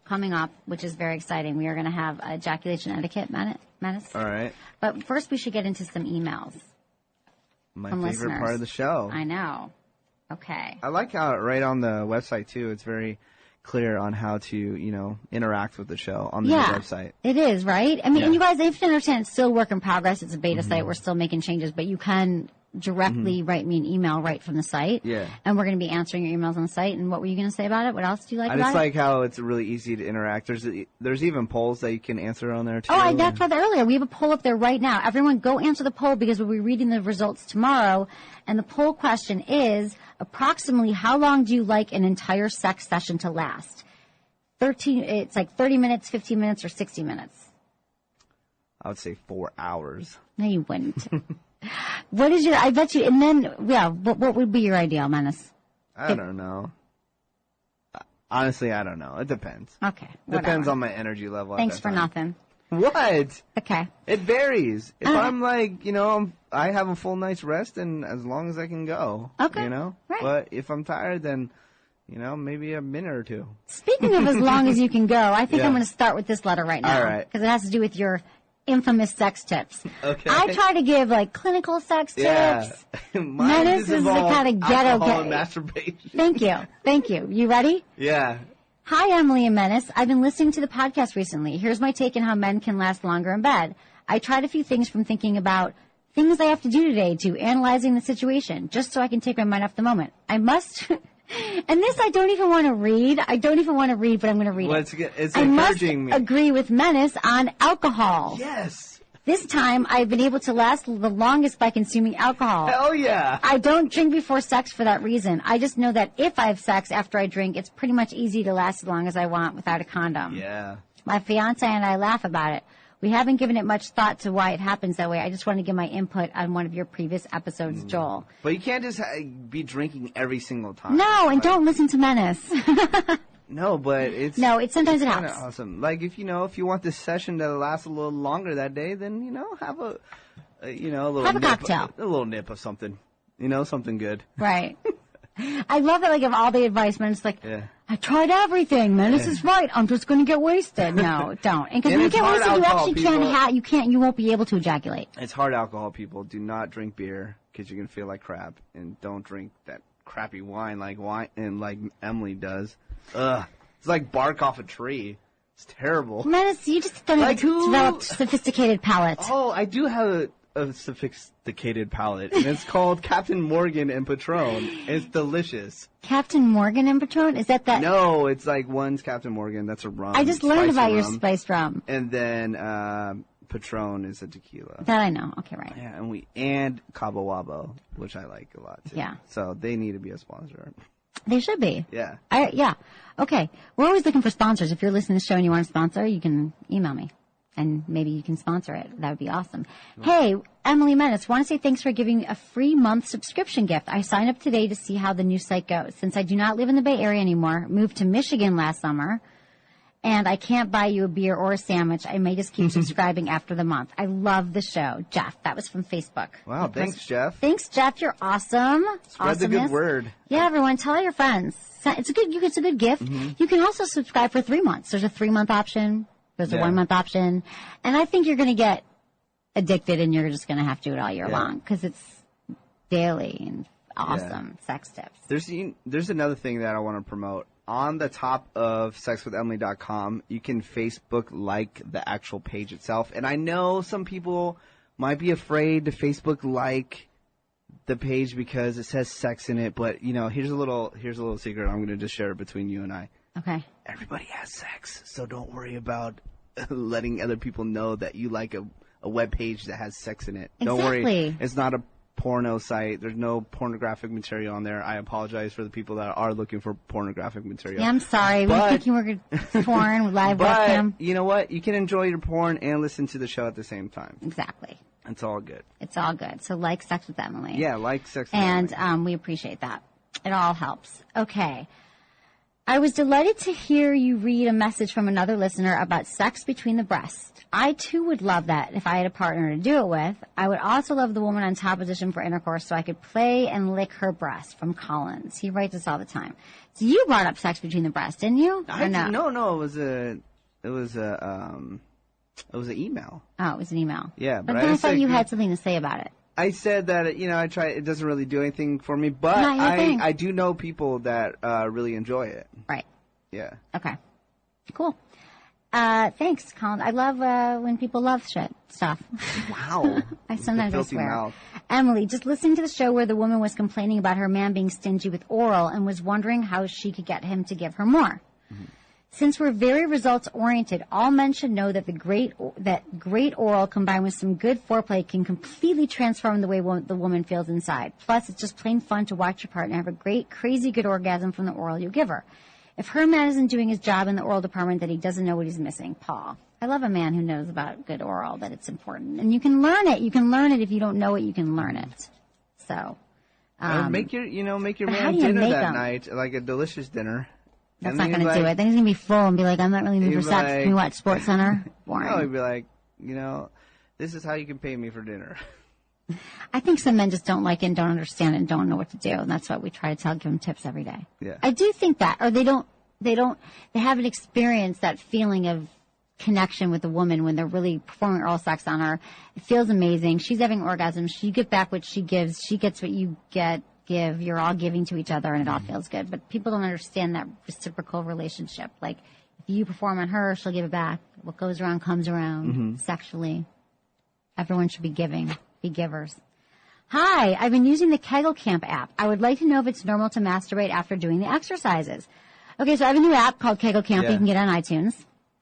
Coming up, which is very exciting. We are going to have ejaculation etiquette, Menace. All right. But first, we should get into some emails. My from favorite listeners. part of the show. I know. Okay. I like how right on the website too. It's very clear on how to, interact with the show on the new website. It is, right? I mean, and you guys, if you understand, it's still work in progress. It's a beta site. We're still making changes, but you can directly write me an email right from the site. Yeah. And we're going to be answering your emails on the site. And what were you going to say about it? What else do you like about it? I just like how it's really easy to interact. There's even polls that you can answer on there too. Oh, I talked about that earlier. We have a poll up there right now. Everyone go answer the poll because we'll be reading the results tomorrow. And the poll question is, approximately how long do you like an entire sex session to last? It's like 30 minutes, 15 minutes, or 60 minutes. I would say 4 hours. No, you wouldn't. What is I bet you, and then, what would be your ideal, Menace? I don't know. Honestly, I don't know. It depends. Okay. Depends on my energy level. Thanks for nothing. What? Okay. It varies. If I'm like, I have a full night's rest, and as long as I can go. Okay. Right. Right. But if I'm tired, then maybe a minute or two. Speaking of as long as you can go, I think I'm going to start with this letter right now. All right. Because it has to do with your infamous sex tips. Okay. I try to give, clinical sex tips. Menace is the kind of ghetto. And masturbation. Thank you. You ready? Yeah. Hi, Emily and Menace. I've been listening to the podcast recently. Here's my take on how men can last longer in bed. I tried a few things from thinking about things I have to do today to analyzing the situation, just so I can take my mind off the moment. I must, and this I don't even want to read. But I'm going to read it. It's I must encouraging me. agree with Menace on alcohol. Yes. This time, I've been able to last the longest by consuming alcohol. Hell yeah. I don't drink before sex for that reason. I just know that if I have sex after I drink, it's pretty much easy to last as long as I want without a condom. Yeah. My fiance and I laugh about it. We haven't given it much thought to why it happens that way. I just want to give my input on one of your previous episodes, Joel. But you can't just be drinking every single time. No, and don't listen to Menace. No, but sometimes it kind helps. of awesome. If you want this session to last a little longer that day, then have a little have a nip, cocktail, a little nip of something, something good. Right. I love that. Of all the advice, Menace, I tried everything. Menace is right. I'm just going to get wasted. No, don't. Because when you get wasted, you actually you won't be able to ejaculate. It's hard alcohol, people. Do not drink beer because you're going to feel like crap, and don't drink that crappy wine like Emily does. Ugh. It's like bark off a tree. It's terrible. Menace, you just don't have a developed sophisticated palate. Oh, I do have a sophisticated palate, and it's called Captain Morgan and Patron. It's delicious. Captain Morgan and Patron? Is that? No, it's one's Captain Morgan. That's a rum. I just learned about your spiced rum. And then Patron is a tequila. That I know. Okay, right. Yeah, and Cabo Wabo, which I like a lot too. Yeah. So they need to be a sponsor. They should be. Yeah. Yeah. Okay. We're always looking for sponsors. If you're listening to the show and you want to sponsor, you can email me. And maybe you can sponsor it. That would be awesome. Hey, Emily Menace, want to say thanks for giving me a free month subscription gift. I signed up today to see how the new site goes. Since I do not live in the Bay Area anymore, moved to Michigan last summer, and I can't buy you a beer or a sandwich, I may just keep subscribing after the month. I love the show. Jeff, that was from Facebook. Wow, thanks, Jeff. Thanks, Jeff. You're awesome. Spread the good word. Yeah, everyone, tell all your friends. It's a good gift. Mm-hmm. You can also subscribe for 3 months. There's a 3-month option. There's a 1-month option. And I think you're going to get addicted and you're just going to have to do it all year long because it's daily and awesome sex tips. There's another thing that I want to promote. On the top of sexwithemily.com, you can Facebook like the actual page itself. And I know some people might be afraid to Facebook like the page because it says sex in it. But, here's a little secret. I'm going to just share it between you and I. Okay. Everybody has sex, so don't worry about letting other people know that you like a web page that has sex in it. Exactly. Don't worry. It's not a porno site. There's no pornographic material on there. I apologize for the people that are looking for pornographic material. Yeah, I'm sorry. We think you were porn with live webcam. You know what? You can enjoy your porn and listen to the show at the same time. Exactly. It's all good. It's all good. So like Sex with Emily. Yeah, like Sex with Emily. And we appreciate that. It all helps. Okay. I was delighted to hear you read a message from another listener about sex between the breasts. I, too, would love that if I had a partner to do it with. I would also love the woman on top position for intercourse so I could play and lick her breast. From Collins. He writes us all the time. So you brought up sex between the breasts, didn't you? No. It was an email. Oh, it was an email. Yeah, but then I thought you had something to say about it. I said that, I try. It doesn't really do anything for me, but I do know people that really enjoy it. Right. Yeah. Okay. Cool. Thanks, Colin. I love when people love stuff. Wow. I swear. Mouth. Emily, just listening to the show where the woman was complaining about her man being stingy with oral and was wondering how she could get him to give her more. Mm-hmm. Since we're very results-oriented, all men should know that great oral combined with some good foreplay can completely transform the way the woman feels inside. Plus, it's just plain fun to watch your partner have a great, crazy good orgasm from the oral you give her. If her man isn't doing his job in the oral department, then he doesn't know what he's missing. Paul. I love a man who knows about good oral, that it's important. And you can learn it. You can learn it if you don't know it, you can learn it. So. Make your man dinner that night, like a delicious dinner. That's not going to do it. Then he's going to be full and be like, I'm not really in the mood for sex. Can we watch SportsCenter? Boring. No, he'd be like, this is how you can pay me for dinner. I think some men just don't like it and don't understand it and don't know what to do. And that's what we try to give them tips every day. Yeah. I do think that, or they haven't experienced that feeling of connection with a woman when they're really performing oral sex on her. It feels amazing. She's having orgasms. You get back what she gives. She gets what you give. You're all giving to each other and it all feels good. But people don't understand that reciprocal relationship. Like, if you perform on her, she'll give it back. What goes around comes around sexually. Everyone should be giving. Be givers. Hi, I've been using the Kegel Camp app. I would like to know if it's normal to masturbate after doing the exercises. Okay, so I have a new app called Kegel Camp. You can get on iTunes.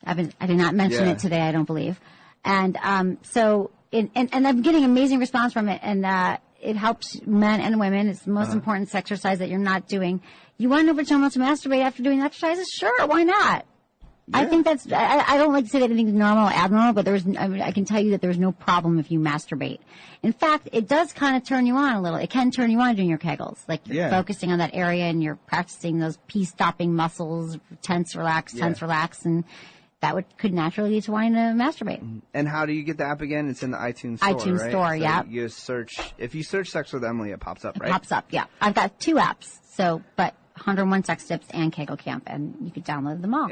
I did not mention it today, I don't believe. And and I'm getting amazing response from it, and it helps men and women. It's the most important exercise that you're not doing. You want to know if it's normal to masturbate after doing exercises? Sure, why not? Yeah. I think that's, I don't like to say that anything's normal or abnormal, but I can tell you that there's no problem if you masturbate. In fact, it does kind of turn you on a little. It can turn you on doing your Kegels. Like you're focusing on that area and you're practicing those pee-stopping muscles, tense, relax, and that could naturally lead to wanting to masturbate. And how do you get the app again? It's in the iTunes store, iTunes right? store, so you search, if you search Sex with Emily, it pops up, right? It pops up, yeah. I've got 2 apps, but 101 Sex Tips and Kegel Camp, and you could download them all.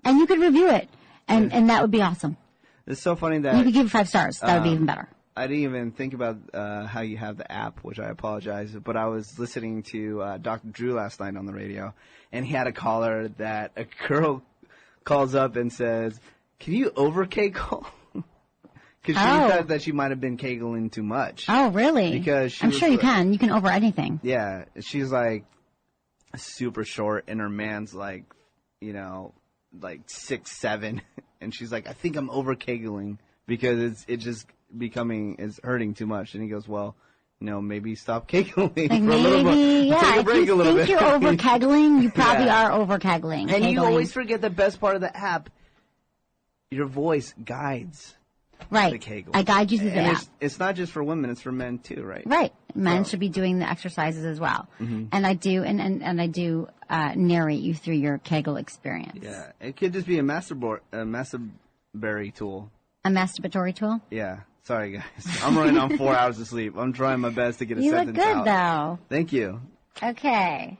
And you could review it, and that would be awesome. It's so funny that... You could give it 5 stars. That would be even better. I didn't even think about how you have the app, which I apologize, but I was listening to Dr. Drew last night on the radio, and he had a caller that a girl calls up and says, "Can you over-kegel?" Because she thought that she might have been kegling too much. Oh, really? Because I'm sure you can. You can over anything. Yeah. She's like super short, and her man's like, like 6'7", and she's like, "I think I'm over-kegling because it's just it's hurting too much." And he goes, "Well, maybe stop kegling for a little bit. Take a break a little bit." If you think you're over-kegling, you probably are over-kegling. And you always forget the best part of the app. Your voice guides the Kegel. I guide you through the app. It's not just for women, it's for men too, right? Right. Men should be doing the exercises as well. And I do, and I do narrate you through your Kegel experience. Yeah. It could just be a masturbatory tool. A masturbatory tool? Yeah. Sorry, guys. I'm running on 4 hours of sleep. I'm trying my best to get a sentence out. You look good, though. Thank you. Okay.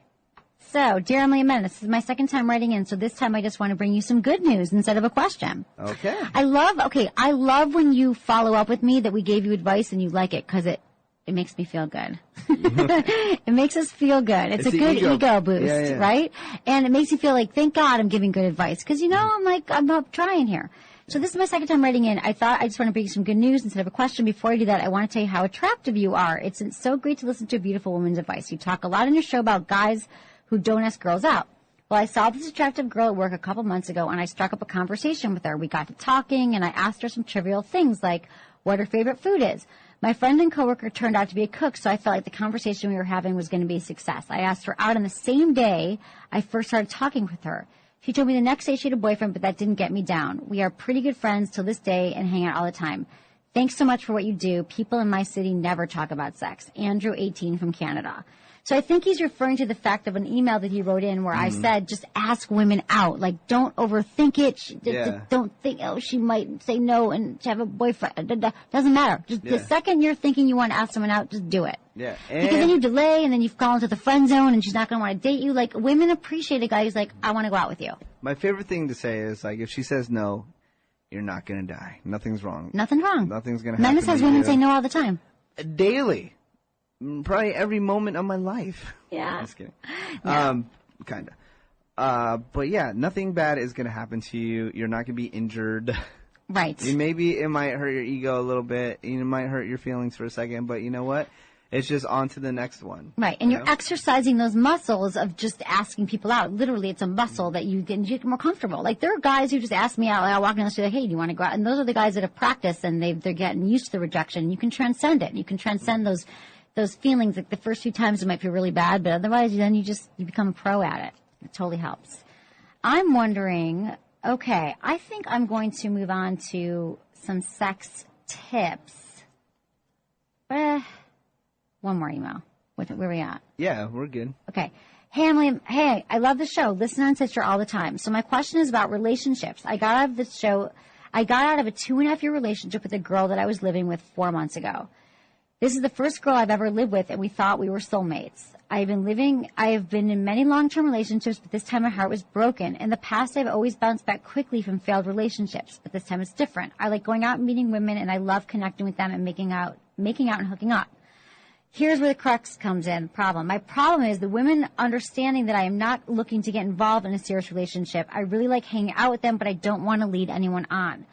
So, dear Emily and Men, this is my second time writing in, so this time I just want to bring you some good news instead of a question. Okay. I love when you follow up with me that we gave you advice and you like it, because it makes me feel good. It makes us feel good. It's a good ego boost, right? And it makes you feel like, thank God I'm giving good advice, because I'm up trying here. So this is my second time writing in. I thought I just want to bring you some good news instead of a question. Before I do that, I want to tell you how attractive you are. It's so great to listen to a beautiful woman's advice. You talk a lot on your show about guys who don't ask girls out. Well, I saw this attractive girl at work a couple months ago, and I struck up a conversation with her. We got to talking, and I asked her some trivial things like what her favorite food is. My friend and coworker turned out to be a cook, so I felt like the conversation we were having was going to be a success. I asked her out on the same day I first started talking with her. She told me the next day she had a boyfriend, but that didn't get me down. We are pretty good friends till this day and hang out all the time. Thanks so much for what you do. People in my city never talk about sex. Andrew, 18, from Canada. So I think he's referring to the fact of an email that he wrote in where I said, just ask women out. Like, don't overthink it. Don't think, she might say no and have a boyfriend. Doesn't matter. Just the second you're thinking you want to ask someone out, just do it. Yeah. Because then you delay, and then you fall into the friend zone, and she's not going to want to date you. Like, women appreciate a guy who's like, I want to go out with you. My favorite thing to say is, like, if she says no, you're not going to die. Nothing's wrong. Nothing's wrong. Nothing's going to happen. Menace has women say no all the time. Daily. Probably every moment of my life. Yeah. Just kidding. Yeah. Kind of. But yeah, nothing bad is going to happen to you. You're not going to be injured. Right. Maybe it might hurt your ego a little bit. It might hurt your feelings for a second, but you know what? It's just on to the next one. Right. And you're exercising those muscles of just asking people out. Literally, it's a muscle that you get more comfortable. Like, there are guys who just ask me out. Like, I walk in the street, like, hey, do you want to go out? And those are the guys that have practiced, and they're getting used to the rejection. You can transcend it. You can transcend those feelings. Like, the first few times it might feel really bad, but otherwise then you become a pro at it. It totally helps. I'm wondering, okay, I think I'm going to move on to some sex tips. One more email. Where are we at? Yeah, we're good. Okay. Hey, Emily. Hey, I love the show. Listen on Sister all the time. So my question is about relationships. I got out of a 2.5-year relationship with a girl that I was living with 4 months ago. This is the first girl I've ever lived with, and we thought we were soulmates. I have been in many long-term relationships, but this time my heart was broken. In the past, I've always bounced back quickly from failed relationships, but this time it's different. I like going out and meeting women, and I love connecting with them and making out and hooking up. Here's where the crux comes in, problem. My problem is the women understanding that I am not looking to get involved in a serious relationship. I really like hanging out with them, but I don't want to lead anyone on.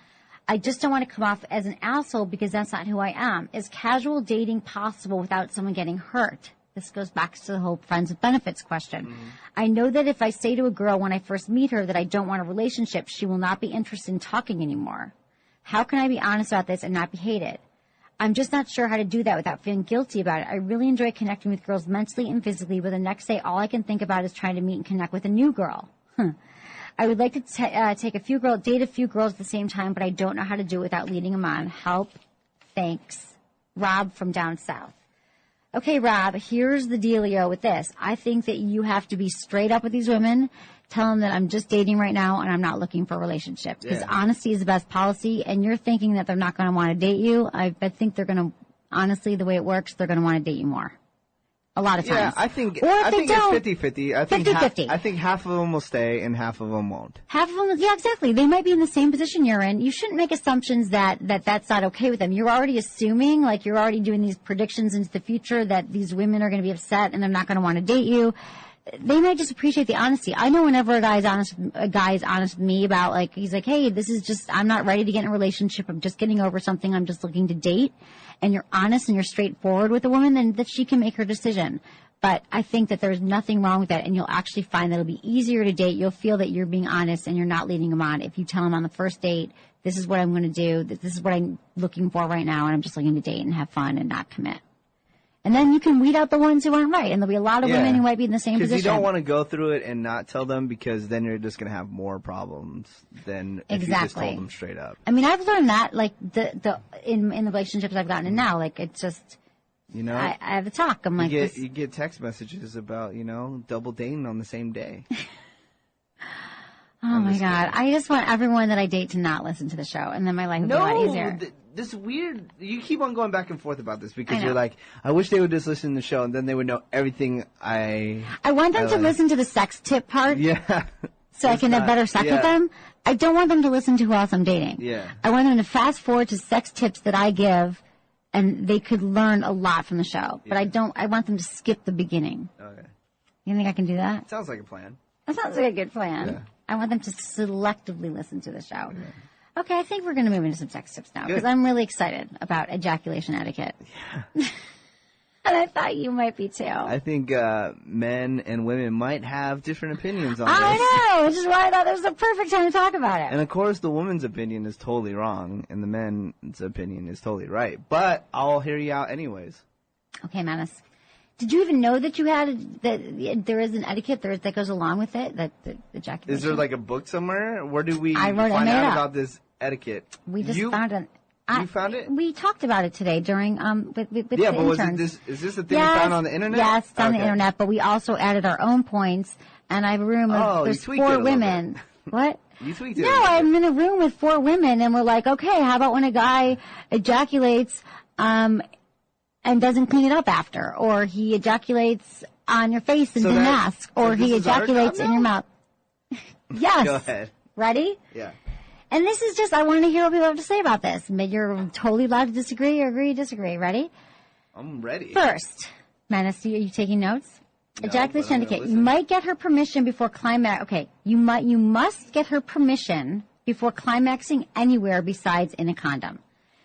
I just don't want to come off as an asshole because that's not who I am. Is casual dating possible without someone getting hurt? This goes back to the whole friends with benefits question. Mm-hmm. I know that if I say to a girl when I first meet her that I don't want a relationship, she will not be interested in talking anymore. How can I be honest about this and not be hated? I'm just not sure how to do that without feeling guilty about it. I really enjoy connecting with girls mentally and physically, but the next day all I can think about is trying to meet and connect with a new girl. I would like to date a few girls at the same time, but I don't know how to do it without leading them on. Help. Thanks. Rob from down south. Okay, Rob, here's the dealio with this. I think that you have to be straight up with these women. Tell them that I'm just dating right now and I'm not looking for a relationship. Because honesty is the best policy, and you're thinking that they're not going to want to date you. I think they're going to, honestly, the way it works, they're going to want to date you more. A lot of times. Yeah, I think it's 50-50. 50-50. I think half of them will stay and half of them won't. Half of them, yeah, exactly. They might be in the same position you're in. You shouldn't make assumptions that that's not okay with them. You're already assuming, like you're already doing these predictions into the future that these women are going to be upset and they're not going to want to date you. They might just appreciate the honesty. I know whenever a guy is honest with me about, like, he's like, hey, this is just, I'm not ready to get in a relationship. I'm just getting over something. I'm just looking to date. And you're honest and you're straightforward with a woman, then that she can make her decision. But I think that there's nothing wrong with that, and you'll actually find that it'll be easier to date. You'll feel that you're being honest and you're not leading them on. If you tell them on the first date, this is what I'm going to do, this is what I'm looking for right now, and I'm just looking to date and have fun and not commit. And then you can weed out the ones who aren't right, and there'll be a lot of women who might be in the same position. Because you don't want to go through it and not tell them, because then you're just going to have more problems than if you just told them straight up. I mean, I've learned that, like, in the relationships I've gotten in now, like, it's just, you know, I have to talk. I'm like, you get text messages about, you know, double dating on the same day. Oh my God. I just want everyone that I date to not listen to the show, and then my life would be a lot easier. This weird, you keep on going back and forth about this because you're like, I wish they would just listen to the show and then they would know everything I want them to listen to the sex tip part. Yeah. So I can have better sex with them. I don't want them to listen to who else I'm dating. Yeah. I want them to fast forward to sex tips that I give, and they could learn a lot from the show. But I want them to skip the beginning. Okay. You think I can do that? Sounds like a plan. That sounds like a good plan. Yeah. I want them to selectively listen to the show. Yeah. Okay, I think we're going to move into some sex tips now, because Good. I'm really excited about ejaculation etiquette. Yeah. And I thought you might be too. I think men and women might have different opinions on this. I know, which is why I thought this was the perfect time to talk about it. And of course, the woman's opinion is totally wrong, and the man's opinion is totally right. But I'll hear you out anyways. Okay, Menace. Did you even know that there is an etiquette that goes along with it? That the ejaculation. Is there like a book somewhere? Where do we find out about this etiquette? We just found it. You found it? We talked about it today during with the but interns. Is this a thing you found on the internet? Yes, it's on the internet. But we also added our own points. And I have a room with there's 4 women. What? You tweaked it. No, I'm in a room with 4 women, and we're like, okay, how about when a guy ejaculates and doesn't clean it up after, or he ejaculates on your face and didn't ask, or he ejaculates in your mouth. Yes. Go ahead. Ready? Yeah. And this is just, I want to hear what people have to say about this. You're totally allowed to disagree or agree, disagree. Ready? I'm ready. First, Menace, are you taking notes? No, Ejaculation etiquette. You might get her permission before climax. Okay, you must get her permission before climaxing anywhere besides in a condom.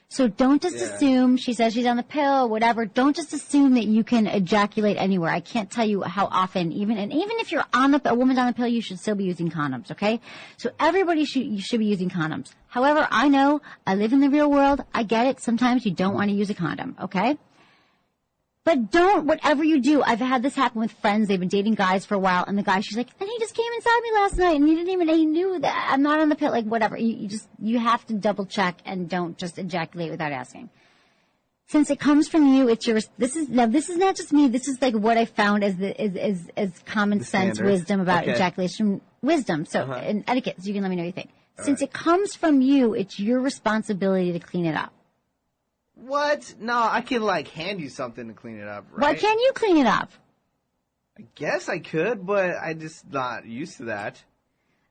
So don't just assume, she says she's on the pill, whatever. Don't just assume that you can ejaculate anywhere. I can't tell you how often, even if you're a woman's on the pill, you should still be using condoms, okay? So everybody should be using condoms. However, I know, I live in the real world, I get it, sometimes you don't want to use a condom, okay? But whatever you do, I've had this happen with friends, they've been dating guys for a while, and the guy, she's like, and he just came inside me last night, and he knew that I'm not on the pill, like whatever. You have to double check and don't just ejaculate without asking. Since it comes from you, this is not just me, this is like what I found as common sense wisdom about ejaculation wisdom, so, and etiquette, so you can let me know what you think. Since it comes from you, it's your responsibility to clean it up. What? No, I can like hand you something to clean it up, right? Why can't you clean it up? I guess I could, but I just not used to that.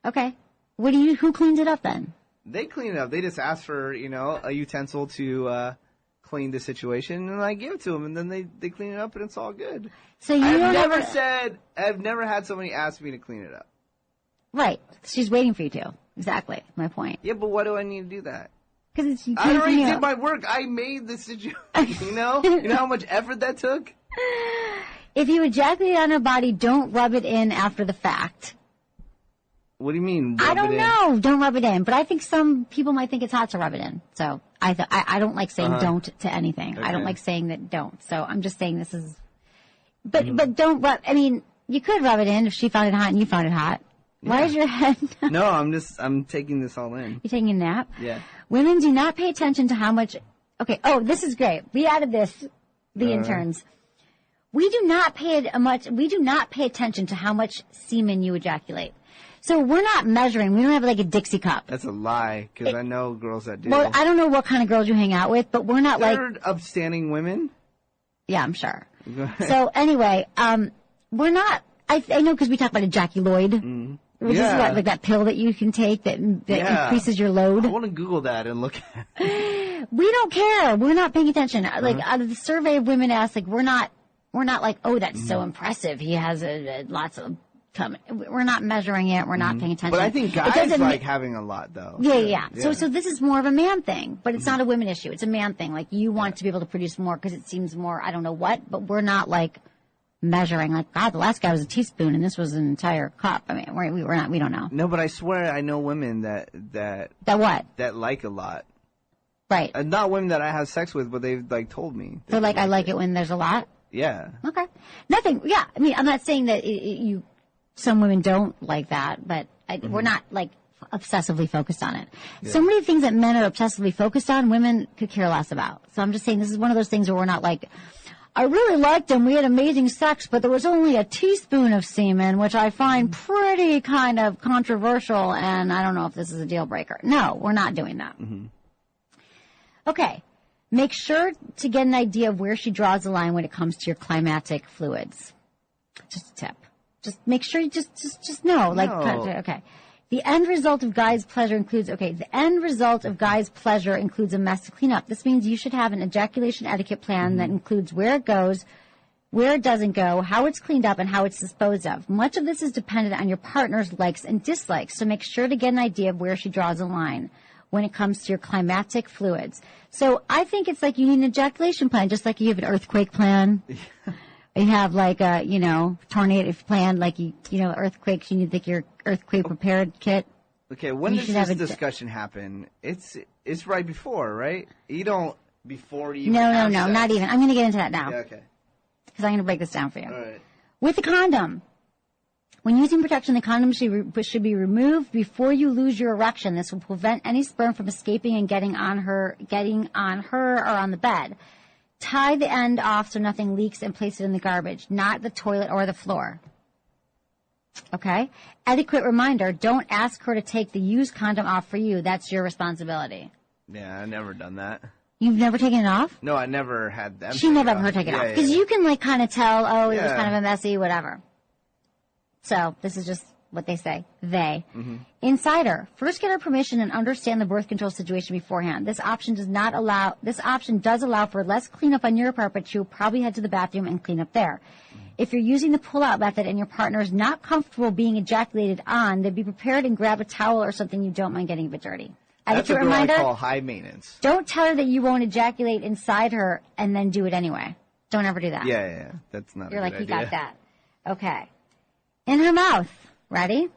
Okay. Who cleans it up then? They clean it up. They just ask for, a utensil to clean the situation, and I give it to them, and then they clean it up, and it's all good. So you I've never had somebody ask me to clean it up. Right. She's waiting for you to. Exactly. My point. Yeah, but why do I need to do that? Because I already did my work. I made the situation, You know how much effort that took? If you ejaculate on her body, don't rub it in after the fact. What do you mean? I don't know. Don't rub it in. But I think some people might think it's hot to rub it in. So I don't like saying don't to anything. Okay. I don't like saying that don't. So I'm just saying this is. But don't rub. I mean, you could rub it in if she found it hot and you found it hot. Yeah. Why is your head? No, I'm taking this all in. You're taking a nap? Yeah. Women do not pay attention to how much. Okay. Oh, this is great. We added this. The interns. We do not pay attention to how much semen you ejaculate. So we're not measuring. We don't have like a Dixie cup. That's a lie, because I know girls that do. Well, I don't know what kind of girls you hang out with, but we're not They're upstanding women. Yeah, I'm sure. So anyway, we're not. I know because we talk about ejaculoid, which is what, like that pill that you can take that increases your load. I want to Google that and look at it. We don't care. We're not paying attention. Like out of the survey of women asked, like we're not like, oh, that's so impressive. He has lots of. We're not measuring it. We're not paying attention. But I think guys like having a lot, though. Yeah. So this is more of a man thing, but it's not a women issue. It's a man thing. Like you want to be able to produce more because it seems more. I don't know what, but we're not like measuring. Like God, the last guy was a teaspoon and this was an entire cup. I mean, we're not. We don't know. No, but I swear I know women that what? That like a lot. Right. Not women that I have sex with, but they've like told me. So like I like it when there's a lot. Yeah. Okay. Nothing. Yeah. I mean, I'm not saying that you. Some women don't like that, but we're not like obsessively focused on it. Yeah. So many things that men are obsessively focused on, women could care less about. So I'm just saying this is one of those things where we're not like, I really liked him. We had amazing sex, but there was only a teaspoon of semen, which I find pretty kind of controversial, and I don't know if this is a deal breaker. No, we're not doing that. Okay. Make sure to get an idea of where she draws the line when it comes to your climatic fluids. Just a tip. Just make sure you just know. Like, okay. The end result of guy's pleasure includes a mess to clean up. This means you should have an ejaculation etiquette plan that includes where it goes, where it doesn't go, how it's cleaned up, and how it's disposed of. Much of this is dependent on your partner's likes and dislikes, so make sure to get an idea of where she draws a line when it comes to your climatic fluids. So I think it's like you need an ejaculation plan, just like you have an earthquake plan. You have like a, tornado plan, like earthquakes. You need like your earthquake prepared kit. Okay, when does this discussion happen? It's right before, right? You don't before you. No, not even. I'm going to get into that now. Yeah, okay. Because I'm going to break this down for you. All right. With the condom, when using protection, the condom should be removed before you lose your erection. This will prevent any sperm from escaping and getting on her or on the bed. Tie the end off so nothing leaks and place it in the garbage, not the toilet or the floor. Okay? Etiquette reminder, don't ask her to take the used condom off for you. That's your responsibility. Yeah, I've never done that. You've never taken it off? No, I never had them. She never had her take it off. Because you can like kind of tell, it was kind of a messy, whatever. So this is just what they say. They. Insider. First get her permission and understand the birth control situation beforehand. This option does allow for less cleanup on your part, but you'll probably head to the bathroom and clean up there. If you're using the pull-out method and your partner is not comfortable being ejaculated on, then be prepared and grab a towel or something you don't mind getting a bit dirty. That's a girl I call high maintenance. Don't tell her that you won't ejaculate inside her and then do it anyway. Don't ever do that. Yeah. That's not You're a like, good you idea. got that. Okay. In her mouth. Ready?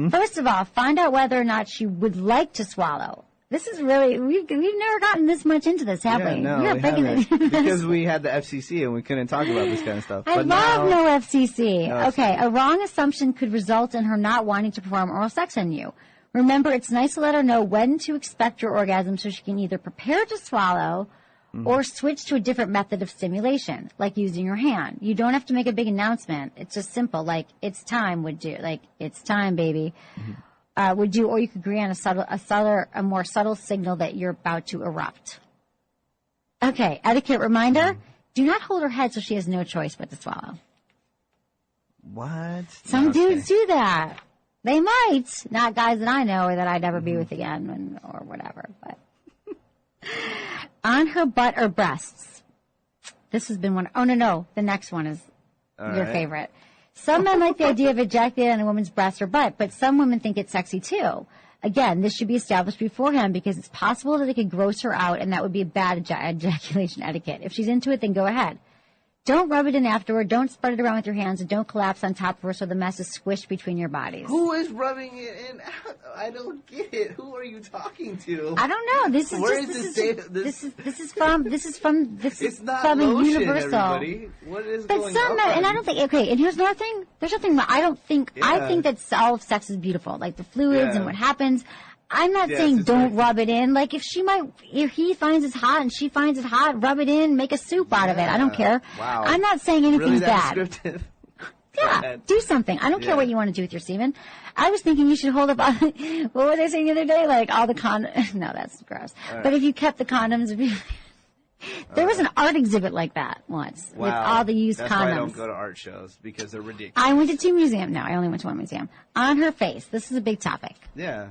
First of all, find out whether or not she would like to swallow. This is really, we've never gotten this much into this, have we? No, we haven't. Because we had the FCC and we couldn't talk about this kind of stuff. I love no FCC. Okay, a wrong assumption could result in her not wanting to perform oral sex on you. Remember, it's nice to let her know when to expect your orgasm so she can either prepare to swallow or switch to a different method of stimulation, like using your hand. You don't have to make a big announcement. It's just simple, like, it's time would do. Like, it's time, baby, would do. Or you could agree on a more subtle signal that you're about to erupt. Okay, etiquette reminder. Do not hold her head so she has no choice but to swallow. What? Some dudes do that. They might. Not guys that I know or that I'd ever be with again or whatever. But on her butt or breasts. This has been one. Oh, no. The next one is your favorite. Some men like the idea of ejaculating on a woman's breast or butt, but some women think it's sexy too. Again, this should be established beforehand because it's possible that it could gross her out, and that would be a bad ejaculation etiquette. If she's into it, then go ahead. Don't rub it in afterward. Don't spread it around with your hands, and don't collapse on top of her so the mess is squished between your bodies. Who is rubbing it in? I don't get it. Who are you talking to? I don't know. This is this is from it's not lotion, Universal. Everybody. What is but going some on? Men, and I don't think. Okay, and here's another thing. There's nothing. I don't think. Yeah. I think that all of sex is beautiful, like the fluids and what happens. I'm not saying don't rub it in. Like if he finds it hot and she finds it hot, rub it in, make a soup out of it. I don't care. Wow. I'm not saying anything's bad. Descriptive? Yeah, do something. I don't care what you want to do with your semen. I was thinking you should hold up, what were they saying the other day? Like all the condoms. No, that's gross. Right. But if you kept the condoms, there was an art exhibit like that once with all the used condoms. That's why I don't go to art shows because they're ridiculous. I went to 2 museums. No, I only went to 1 museum. On her face. This is a big topic. Yeah.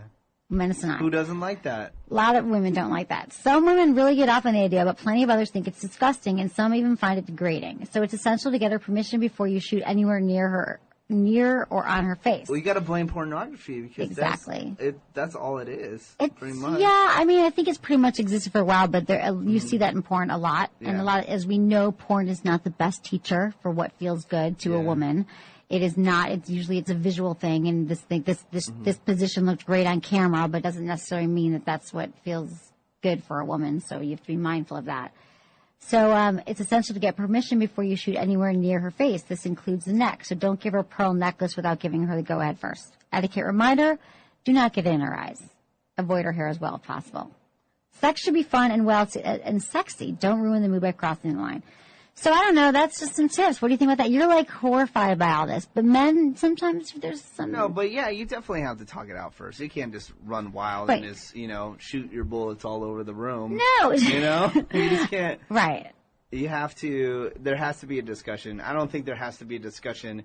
Menacing. Who doesn't like that? A lot of women don't like that. Some women really get off on the idea, but plenty of others think it's disgusting, and some even find it degrading. So it's essential to get her permission before you shoot anywhere near or on her face. Well, you got to blame pornography because that's all it is. Pretty much. Yeah, I mean, I think it's pretty much existed for a while, but you see that in porn a lot, and a lot. As we know, porn is not the best teacher for what feels good to a woman. It is not. It's usually a visual thing, and this position looked great on camera, but doesn't necessarily mean that that's what feels good for a woman. So you have to be mindful of that. So it's essential to get permission before you shoot anywhere near her face. This includes the neck. So don't give her a pearl necklace without giving her the go-ahead first. Etiquette reminder: do not get in her eyes. Avoid her hair as well if possible. Sex should be fun and sexy. Don't ruin the mood by crossing the line. So I don't know. That's just some tips. What do you think about that? You're like horrified by all this, but men sometimes there's some. No, but yeah, you definitely have to talk it out first. You can't just run wild and just shoot your bullets all over the room. No, you just can't. Right. You have to. There has to be a discussion. I don't think there has to be a discussion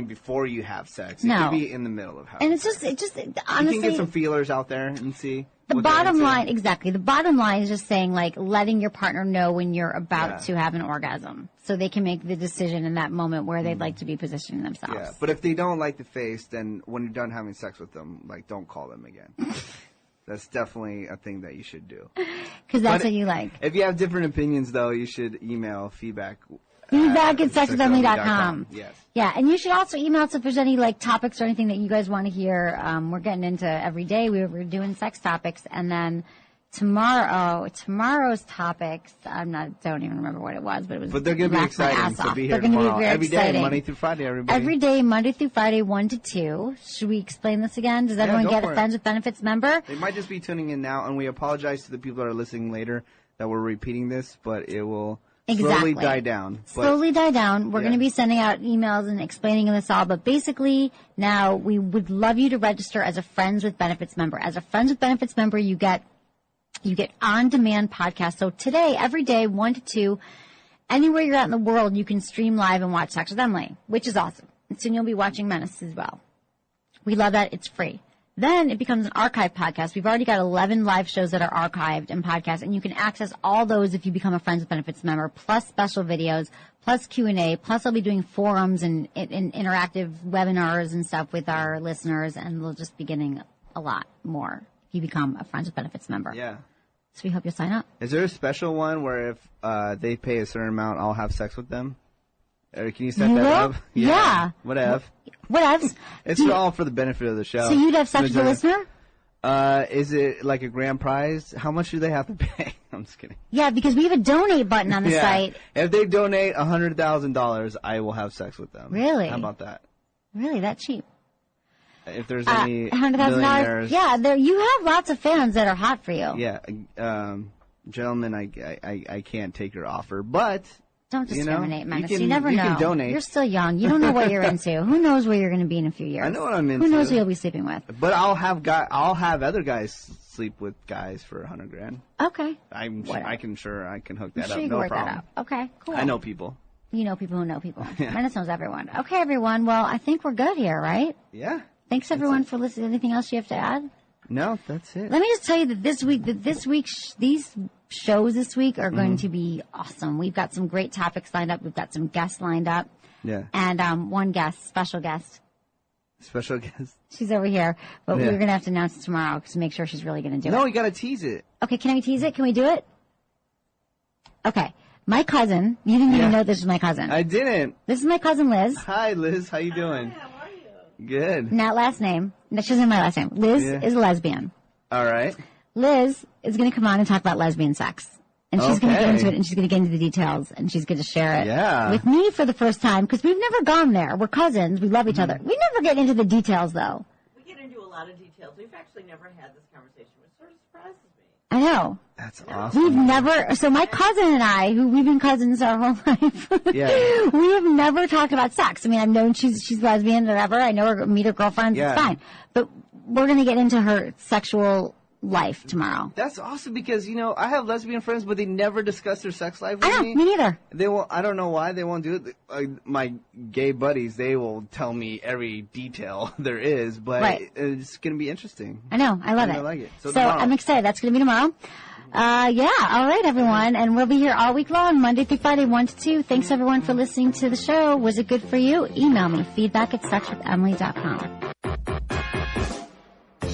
before you have sex. It could be in the middle of having sex. And it's just honestly, you can get some feelers out there and see. The bottom line, exactly. The bottom line is just saying, like, letting your partner know when you're about to have an orgasm, so they can make the decision in that moment where they'd like to be positioning themselves. Yeah, but if they don't like the face, then when you're done having sex with them, like, don't call them again. That's definitely a thing that you should do. Because that's what you like. If you have different opinions, though, you should email feedback at sexwithemily.com. Yes. Yeah, and you should also email us if there's any topics or anything that you guys want to hear. We're getting into every day. We're doing sex topics, and then tomorrow's topics. Don't even remember what it was, but it was. But they're going to be exciting. So be here they're tomorrow. Be very every exciting. Day, Monday through Friday, everybody. Every day, Monday through Friday, 1 to 2. Should we explain this again? Does everyone get a Friends with Benefits member? They might just be tuning in now, and we apologize to the people that are listening later that we're repeating this, but it will. Slowly die down. Slowly die down. We're going to be sending out emails and explaining this all. But basically, now we would love you to register as a Friends with Benefits member. As a Friends with Benefits member, you get on-demand podcasts. So today, every day, 1 to 2, anywhere you're at in the world, you can stream live and watch Sex with Emily, which is awesome. And soon you'll be watching Menace as well. We love that. It's free. Then it becomes an archive podcast. We've already got 11 live shows that are archived and podcasts, and you can access all those if you become a Friends with Benefits member, plus special videos, plus Q&A, plus I'll be doing forums and interactive webinars and stuff with our listeners, and we'll just be getting a lot more if you become a Friends with Benefits member. Yeah. So we hope you'll sign up. Is there a special one where if they pay a certain amount, I'll have sex with them? Or can you set that up? Yeah. Whatever. It's all for the benefit of the show. So you'd have sex with a listener? Is it like a grand prize? How much do they have to pay? I'm just kidding. Yeah, because we have a donate button on the site. If they donate $100,000, I will have sex with them. Really? How about that? Really? That cheap? If there's any $100,000. Yeah, you have lots of fans that are hot for you. Yeah. Gentlemen, I can't take your offer, but... Don't discriminate, Menace. You never know. You can donate. You're still young. You don't know what you're into. Who knows where you're going to be in a few years? I know what I'm into. Who knows who you'll be sleeping with? But I'll have other guys sleep with guys for $100,000. Okay. I can hook that sure up. you No can work problem. that up. Okay, cool. I know people. You know people who know people. Yeah. Menace knows everyone. Okay, everyone. Well, I think we're good here, right? Yeah. Thanks, everyone, for listening. Anything else you have to add? No, that's it. Let me just tell you that this week, these shows this week are going to be awesome. We've got some great topics lined up. We've got some guests lined up. Yeah. And one special guest. Special guest. She's over here, but Yeah. we're going to have to announce it tomorrow to make sure she's really going to do it. No, we got to tease it. Okay, can we tease it? Can we do it? Okay. My cousin, you didn't even know this was my cousin. I didn't. This is my cousin Liz. Hi, Liz. How you doing? How are you? Good. Not last name. No, she doesn't have my last name. Liz is a lesbian. All right. Liz is going to come on and talk about lesbian sex. And she's going to get Okay. into it, and she's going to get into the details, and she's going to share it with me for the first time, because we've never gone there. We're cousins. We love each other. We never get into the details, though. We get into a lot of details. We've actually never had this conversation, which sort of surprises me. I know. That's awesome. We've never, so my cousin and I, who we've been cousins our whole life, Yeah. we have never talked about sex. I mean, I've known she's lesbian or whatever. I know her, meet her girlfriends. Yeah. It's fine. But we're going to get into her sexual life tomorrow. That's awesome because, I have lesbian friends, but they never discuss their sex life with I know, me. me neither. They won't. I don't know why they won't do it. My gay buddies, they will tell me every detail there is, but it's going to be interesting. I know. I love it. I like it. So I'm excited. That's going to be tomorrow. Yeah. All right, everyone. And we'll be here all week long, Monday through Friday, 1 to 2. Thanks, everyone, for listening to the show. Was it good for you? Email me, feedback@sexwithemily.com.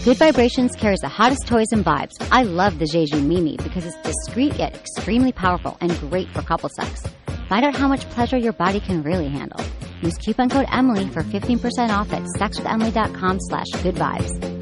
Good Vibrations carries the hottest toys and vibes. I love the Jeju Mimi because it's discreet yet extremely powerful and great for couple sex. Find out how much pleasure your body can really handle. Use coupon code Emily for 15% off at sexwithemily.com/goodvibes.